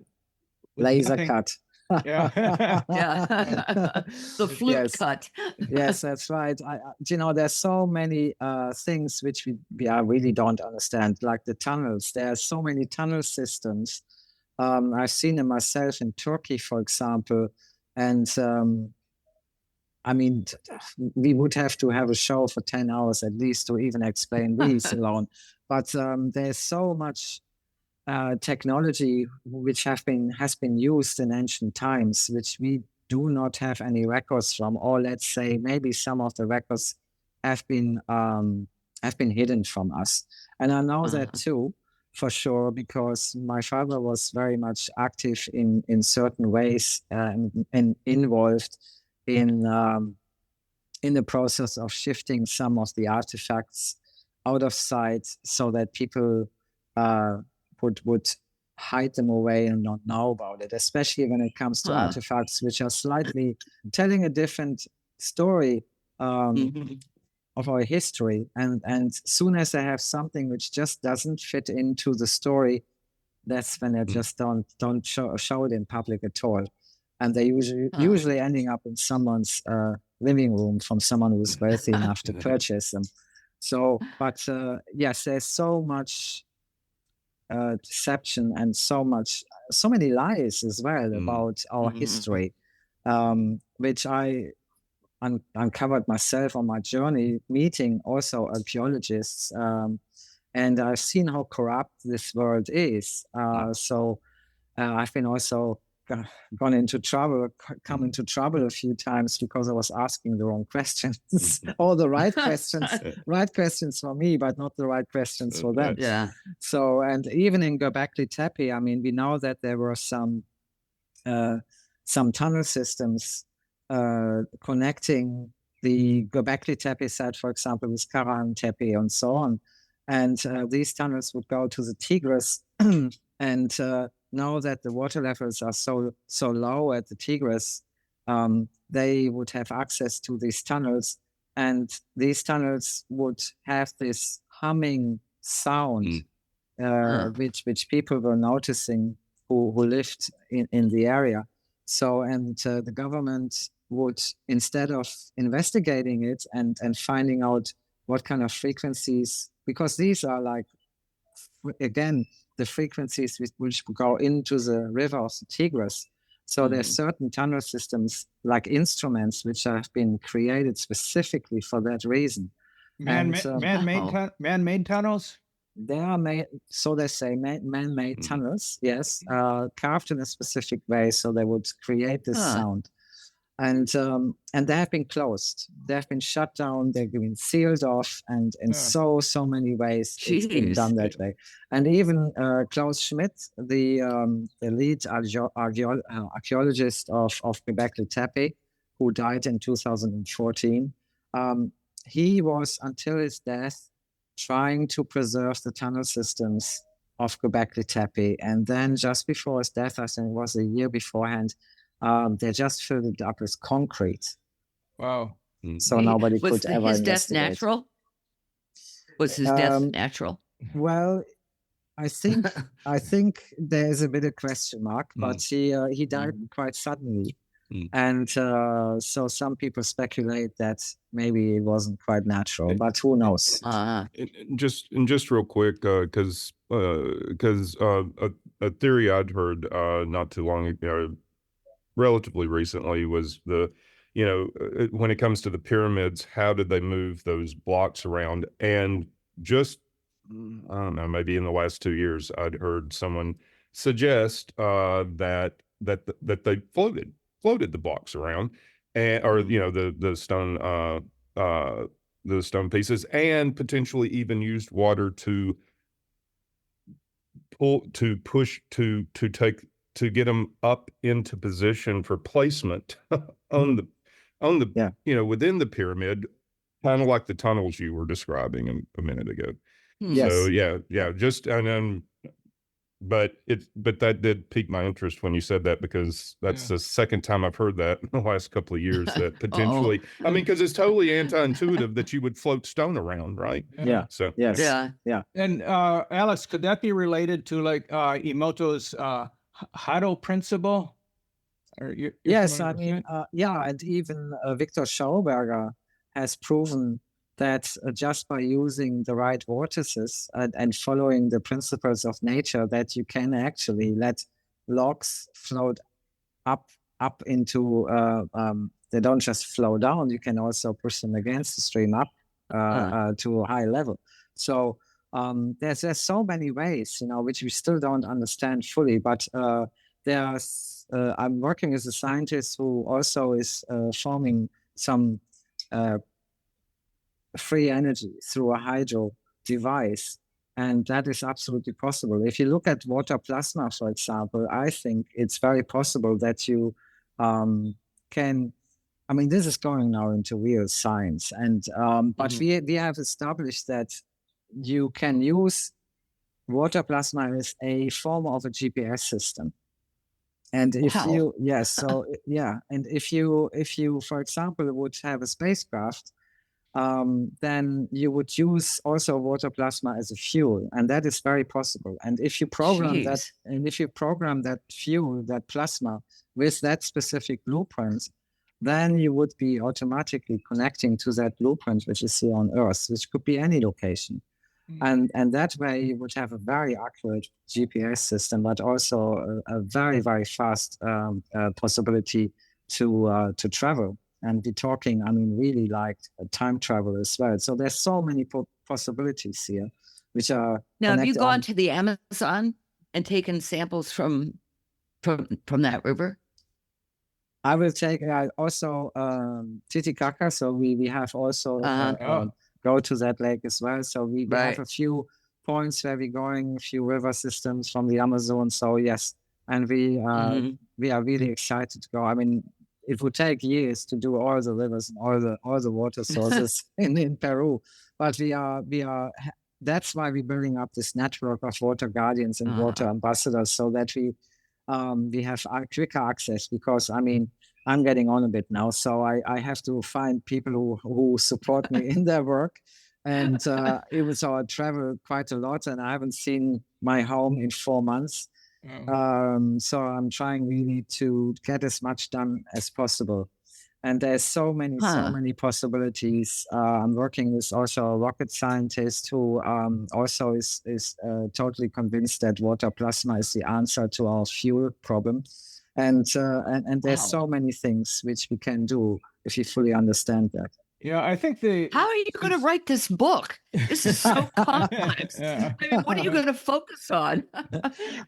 Speaker 4: laser
Speaker 3: nothing.
Speaker 4: Cut.
Speaker 2: Yeah. The flute cut.
Speaker 4: Yes, that's right. There's so many things which we really don't understand, like the tunnels. There are so many tunnel systems. I've seen them myself in Turkey, for example, and I mean, we would have to have a show for 10 hours at least to even explain these alone. But there's so much technology which has been used in ancient times, which we do not have any records from, or let's say maybe some of the records have been hidden from us. And I know that too, for sure, because my father was very much active in certain ways and involved in the process of shifting some of the artifacts out of sight so that people would hide them away and not know about it, especially when it comes to artifacts which are slightly telling a different story of our history. And soon as I have something which just doesn't fit into the story, that's when I just don't show it in public at all. And they usually ending up in someone's living room from someone who's wealthy enough to purchase them. So, but yes, there's so much deception and so many lies as well about our history, which I uncovered myself on my journey, meeting also archaeologists. And I've seen how corrupt this world is. So I've been also come into trouble a few times because I was asking the wrong questions, all the right questions for me, but not the right questions for them.
Speaker 2: Yeah.
Speaker 4: So, and even in Göbekli Tepe, I mean, we know that there were some tunnel systems connecting the Göbekli Tepe site, for example, with Karahan Tepe and so on. And these tunnels would go to the Tigris. And now that the water levels are so low at the Tigris, they would have access to these tunnels. And these tunnels would have this humming sound, which people were noticing who lived in the area. So, and the government would, instead of investigating it and finding out what kind of frequencies, because these are like, again, the frequencies which go into the river of the Tigris. So there's certain tunnel systems, like instruments, which have been created specifically for that reason.
Speaker 3: Man-made tunnels?
Speaker 4: They are made, so they say, man-made tunnels, yes, carved in a specific way, so they would create this sound. And they have been closed. They have been shut down. They've been sealed off, and in so many ways it's been done that way. And even Klaus Schmidt, the lead archaeologist of Göbekli Tepe, who died in 2014, he was, until his death, trying to preserve the tunnel systems of Göbekli Tepe. And then just before his death, I think it was a year beforehand, they just filled it up with concrete.
Speaker 3: Wow.
Speaker 4: So nobody could ever investigate.
Speaker 2: Was his death natural? Was his death natural?
Speaker 4: Well, I think there is a bit of question mark, but he died quite suddenly. And so some people speculate that maybe it wasn't quite natural, but who knows?
Speaker 5: Just real quick, because a theory I'd heard not too long ago, relatively recently, was when it comes to the pyramids, how did they move those blocks around? And just, I don't know, maybe in the last 2 years, I'd heard someone suggest that they floated the blocks around, or the stone pieces, and potentially even used water to get them up into position for placement on the within the pyramid, kind of like the tunnels you were describing a minute ago.
Speaker 4: Yes.
Speaker 5: So but that did pique my interest when you said that, because that's the second time I've heard that in the last couple of years, that potentially, I mean, because it's totally anti-intuitive that you would float stone around, right?
Speaker 4: Yeah.
Speaker 5: So
Speaker 4: yes.
Speaker 2: Yeah.
Speaker 3: And Alex, could that be related to like Emoto's Hado principle?
Speaker 4: Yes, I mean, and even Victor Schauberger has proven that just by using the right vortices and following the principles of nature, that you can actually let logs float up into, they don't just flow down, you can also push them against the stream up to a high level. So there's so many ways, which we still don't understand fully, but I'm working as a scientist who also is forming some free energy through a hydro device, and that is absolutely possible. If you look at water plasma, for example, I think it's very possible that you can. I mean, this is going now into real science, and but we have established that you can use water plasma as a form of a GPS system. And if and if you, for example, would have a spacecraft, then you would use also water plasma as a fuel, and that is very possible. And if you program that fuel, that plasma, with that specific blueprint, then you would be automatically connecting to that blueprint, which is here on Earth, which could be any location. And that way you would have a very accurate GPS system, but also a very, very fast possibility to travel. and we're talking, I mean, really like a time travel as well. So there's so many possibilities here, which are.
Speaker 2: Now, have you gone to the Amazon and taken samples from that river?
Speaker 4: I will take also Titicaca. So we have also go to that lake as well. So we have a few points where we're going, a few river systems from the Amazon. So yes, and we are really excited to go. I mean, it would take years to do all the rivers and all the water sources in Peru, but we are. That's why we're building up this network of water guardians and water ambassadors, so that we have quicker access. Because I mean, I'm getting on a bit now, so I have to find people who support me in their work. And it was I travel quite a lot, and I haven't seen my home in 4 months. So I'm trying really to get as much done as possible. And there's so many possibilities. I'm working with also a rocket scientist who also is totally convinced that water plasma is the answer to our fuel problem. And there's so many things which we can do if you fully understand that.
Speaker 3: Yeah, I think
Speaker 2: How are you going to write this book? This is so complex. I mean, what are you going to focus on?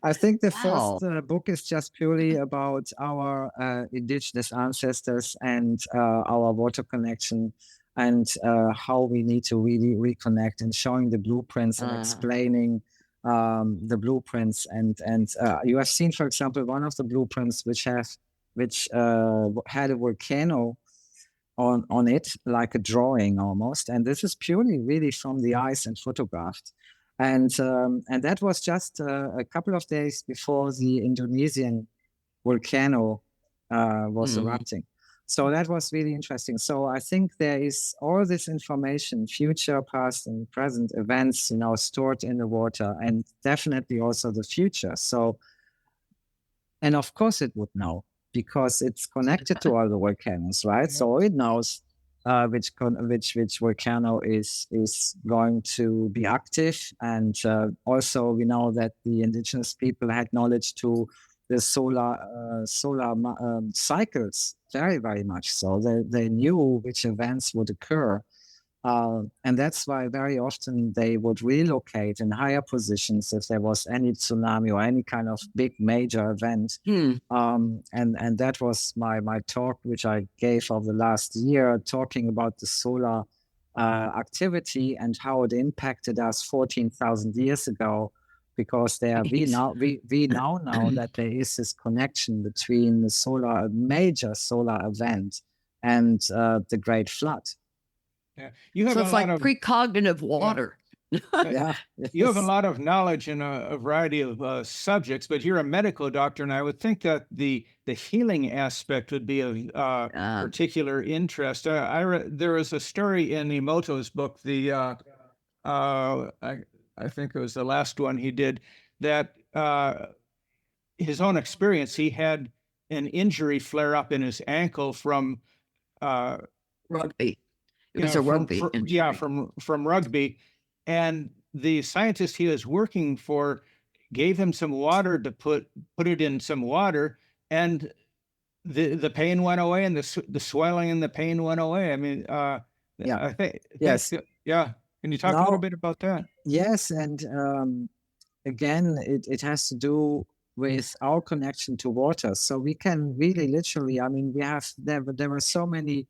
Speaker 4: I think the first book is just purely about our indigenous ancestors and our water connection, and how we need to really reconnect, and showing the blueprints and explaining the blueprints. And you have seen, for example, one of the blueprints which had a volcano on it, like a drawing almost, and this is purely really from the ice and photographed, and that was just a couple of days before the Indonesian volcano was erupting. So that was really interesting. So I think there is all this information, future, past, and present events, stored in the water, and definitely also the future. So, and of course it would know, because it's connected to all the volcanoes, right? So it knows which volcano is going to be active, and also we know that the indigenous people had knowledge to the solar cycles very, very much. So they knew which events would occur. And that's why very often they would relocate in higher positions if there was any tsunami or any kind of big major event. And that was my talk, which I gave over the last year, talking about the solar activity and how it impacted us 14,000 years ago. Because we now know that there is this connection between the major solar event and the Great Flood.
Speaker 3: Yeah, you have
Speaker 2: so it's like precognitive water.
Speaker 3: Yeah. You have a lot of knowledge in a variety of subjects, but you're a medical doctor, and I would think that the healing aspect would be of particular interest. There was a story in Emoto's book, I think it was the last one he did, that his own experience, he had an injury flare up in his ankle from
Speaker 2: rugby. It was a rugby injury.
Speaker 3: From rugby. And the scientist he was working for gave him some water to put it in some water, and the pain went away, and the swelling and the pain went away. I mean, I think,
Speaker 4: yes.
Speaker 3: Yeah. Can you talk a little bit about that?
Speaker 4: Yes, and again, it has to do with our connection to water. So we can really literally, I mean, there were so many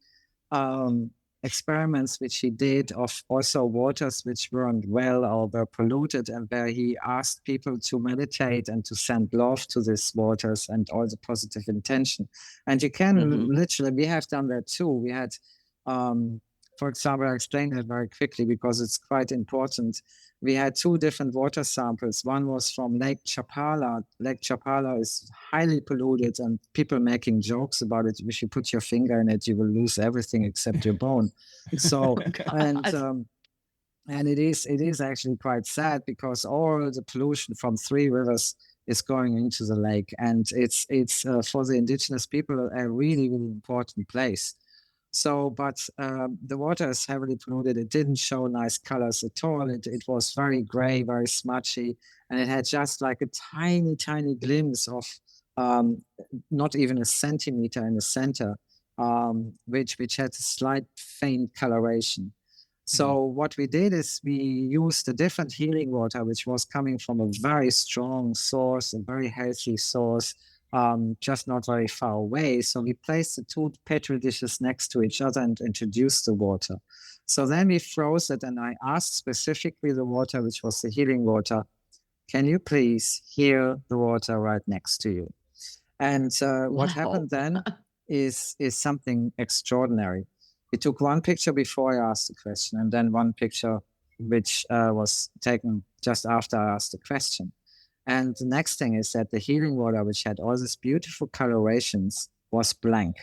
Speaker 4: experiments which he did of also waters which weren't well or were polluted, and where he asked people to meditate and to send love to these waters and all the positive intention. And you can literally, we have done that too. We had, for example, I explained that very quickly because it's quite important. We had 2 different water samples. One was from Lake Chapala. Lake Chapala is highly polluted, and people making jokes about it. If you put your finger in it, you will lose everything except your bone. So, and it is actually quite sad, because all the pollution from 3 rivers is going into the lake, and it's for the indigenous people a really, really important place. So, but the water is heavily polluted. It didn't show nice colors at all. It was very gray, very smudgy, and it had just like a tiny, tiny glimpse of not even a centimeter in the center which had a slight faint coloration. So what we did is we used a different healing water, which was coming from a very strong source, a very healthy source, just not very far away. So we placed the two petri dishes next to each other and introduced the water. So then we froze it, and I asked specifically the water, which was the healing water, can you please hear the water right next to you? And what happened then is something extraordinary. We took one picture before I asked the question, and then one picture which was taken just after I asked the question. And the next thing is that the healing water, which had all these beautiful colorations, was blank.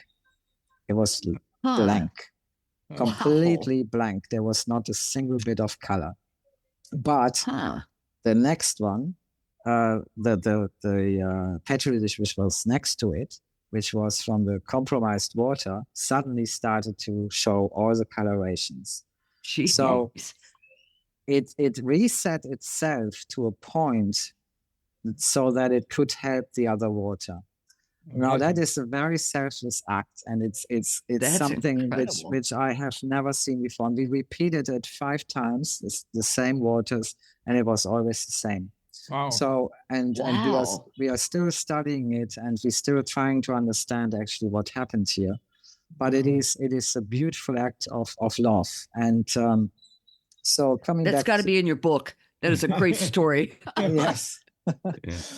Speaker 4: It was blank, completely blank. There was not a single bit of color. But the next one, the petri dish which was next to it, which was from the compromised water, suddenly started to show all the colorations.
Speaker 2: Jeez.
Speaker 4: So it reset itself to a point so that it could help the other water. Now that is a very selfless act, and it's something which I have never seen before. And we repeated it 5 times, the same waters, and it was always the same.
Speaker 3: Wow.
Speaker 4: So and we are still studying it, and we're still trying to understand actually what happened here. But it is a beautiful act of love. And so coming back,
Speaker 2: that's got to be in your book. That is a great story.
Speaker 4: Yes.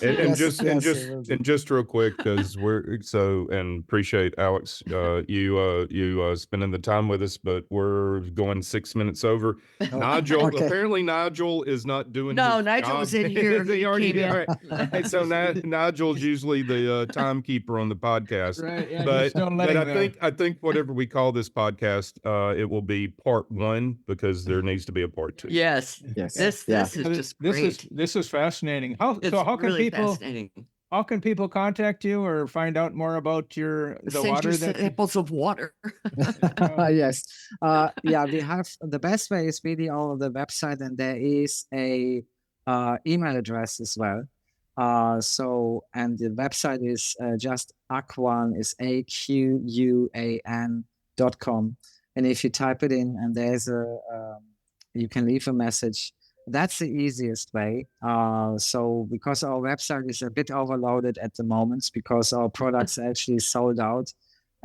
Speaker 5: And just real quick, because and appreciate Alex, you spending the time with us, but we're going 6 minutes over. Nigel, apparently Nigel is not doing.
Speaker 2: No,
Speaker 5: his
Speaker 2: Nigel
Speaker 5: job.
Speaker 2: was in here.
Speaker 5: He already did. Right. And so Nigel's usually the timekeeper on the podcast.
Speaker 3: Right, yeah,
Speaker 5: but I think whatever we call this podcast, it will be part 1 because there needs to be a part 2.
Speaker 2: Yes. This is just great.
Speaker 3: This is fascinating. How can people contact you or find out more about the water?
Speaker 2: Samples of water.
Speaker 4: Yes. We have the best way is really on the website, and there is a email address as well. And the website is just Aquan, is AQUAN.com. And if you type it in, and there's you can leave a message. That's the easiest way. So because our website is a bit overloaded at the moment because our products are actually sold out.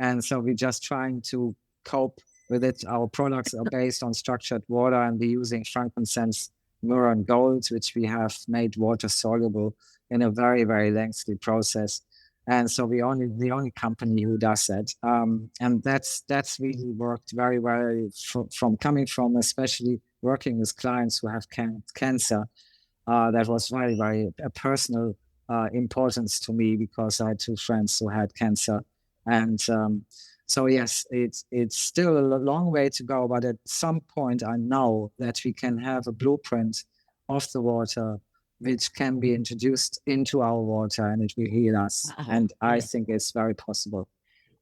Speaker 4: And so we're just trying to cope with it. Our products are based on structured water, and we're using frankincense, myrrh, and gold, which we have made water soluble in a very, very lengthy process. And so we're the only company who does that. And that's really worked very well from coming from, especially working with clients who have cancer. That was very, very a personal importance to me because I had 2 friends who had cancer. And so, yes, it's still a long way to go. But at some point, I know that we can have a blueprint of the water which can be introduced into our water, and it will heal us. And I think it's very possible.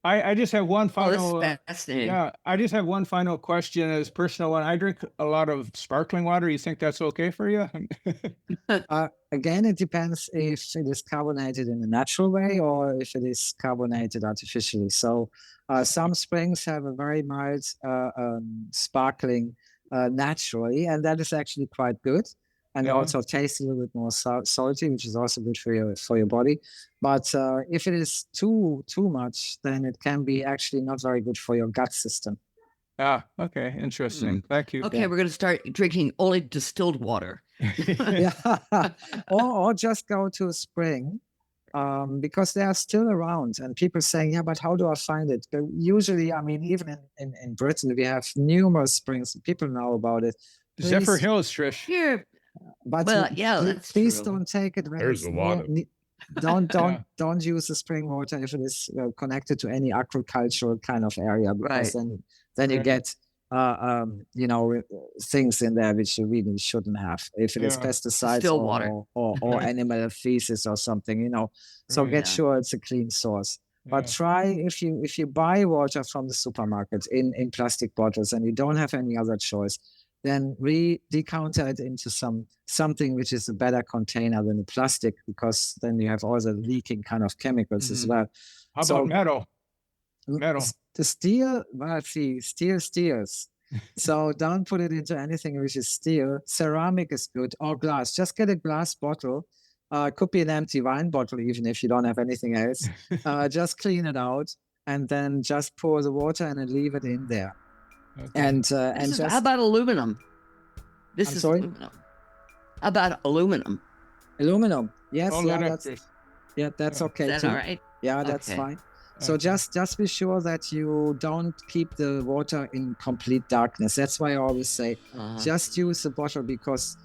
Speaker 3: I just have one final.
Speaker 2: Fascinating.
Speaker 3: I just have one final question, as personal one. I drink a lot of sparkling water. You think that's okay for you?
Speaker 4: Again, it depends if it is carbonated in a natural way or if it is carbonated artificially. So some springs have a very mild sparkling naturally, and that is actually quite good. And it also tastes a little bit more salty, which is also good for your body. But if it is too much, then it can be actually not very good for your gut system.
Speaker 3: Okay, interesting. Thank you.
Speaker 2: Okay, we're going to start drinking only distilled water.
Speaker 4: or just go to a spring, because they are still around, and people saying, yeah, but how do I find it? But usually, I mean, even in Britain, we have numerous springs. People know about it.
Speaker 3: Zephyr Hills, Trish.
Speaker 2: Here.
Speaker 4: But please don't take it.
Speaker 5: There's a lot of.
Speaker 4: Don't use the spring water if it is connected to any agricultural kind of area, because then you get things in there which you really shouldn't have. If it is pesticides or animal feces or something, so get sure it's a clean source. But try, if you buy water from the supermarket in plastic bottles and you don't have any other choice, then decounter it into something which is a better container than the plastic, because then you have all the leaking kind of chemicals as well.
Speaker 3: How about metal? metal.
Speaker 4: The steel, well, see, steel steels. So don't put it into anything which is steel. Ceramic is good, or glass. Just get a glass bottle. Could be an empty wine bottle, even if you don't have anything else. Just clean it out and then just pour the water and leave it in there.
Speaker 3: Okay.
Speaker 4: And
Speaker 2: how about aluminum? This
Speaker 4: I'm
Speaker 2: is
Speaker 4: sorry?
Speaker 2: aluminum. How about aluminum?
Speaker 4: Aluminum. Yes,
Speaker 3: Oh,
Speaker 4: that's okay
Speaker 2: Is that
Speaker 4: too.
Speaker 2: all right?
Speaker 4: Yeah, that's
Speaker 2: Okay.
Speaker 4: fine. So just be sure that you don't keep the water in complete darkness. That's why I always say, just use the bottle, because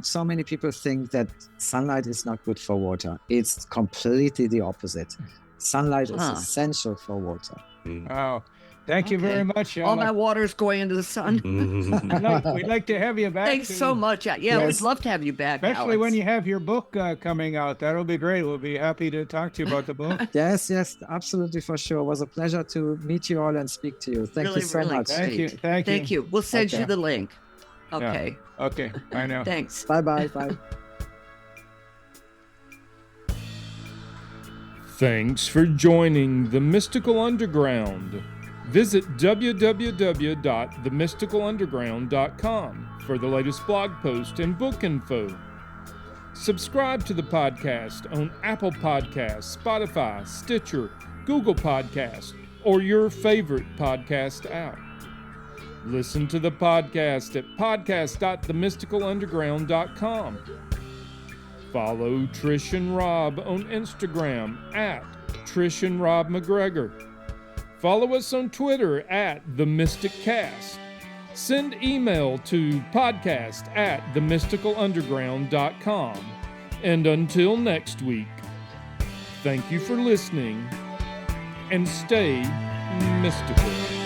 Speaker 4: so many people think that sunlight is not good for water. It's completely the opposite. Sunlight is essential for water.
Speaker 3: Wow. Thank you very much.
Speaker 2: All my water's going into the sun.
Speaker 3: We'd like to have you back.
Speaker 2: Thanks so much. Yeah, we'd love to have you back,
Speaker 3: Especially
Speaker 2: Alex.
Speaker 3: when you have your book coming out. That'll be great. We'll be happy to talk to you about the book.
Speaker 4: Yes, absolutely, for sure. It was a pleasure to meet you all and speak to you. Thank you so much.
Speaker 3: Thank you.
Speaker 2: Thank you. We'll send you the link. Okay.
Speaker 3: Yeah. Okay. I know.
Speaker 2: Thanks.
Speaker 4: Bye.
Speaker 1: Thanks for joining the Mystical Underground. Visit www.themysticalunderground.com for the latest blog post and book info. Subscribe to the podcast on Apple Podcasts, Spotify, Stitcher, Google Podcasts, or your favorite podcast app. Listen to the podcast at podcast.themysticalunderground.com. Follow Trish and Rob on Instagram at Trish and Rob McGregor. Follow us on Twitter at TheMysticCast. Send email to podcast@themysticalunderground.com. And until next week, thank you for listening and stay mystical.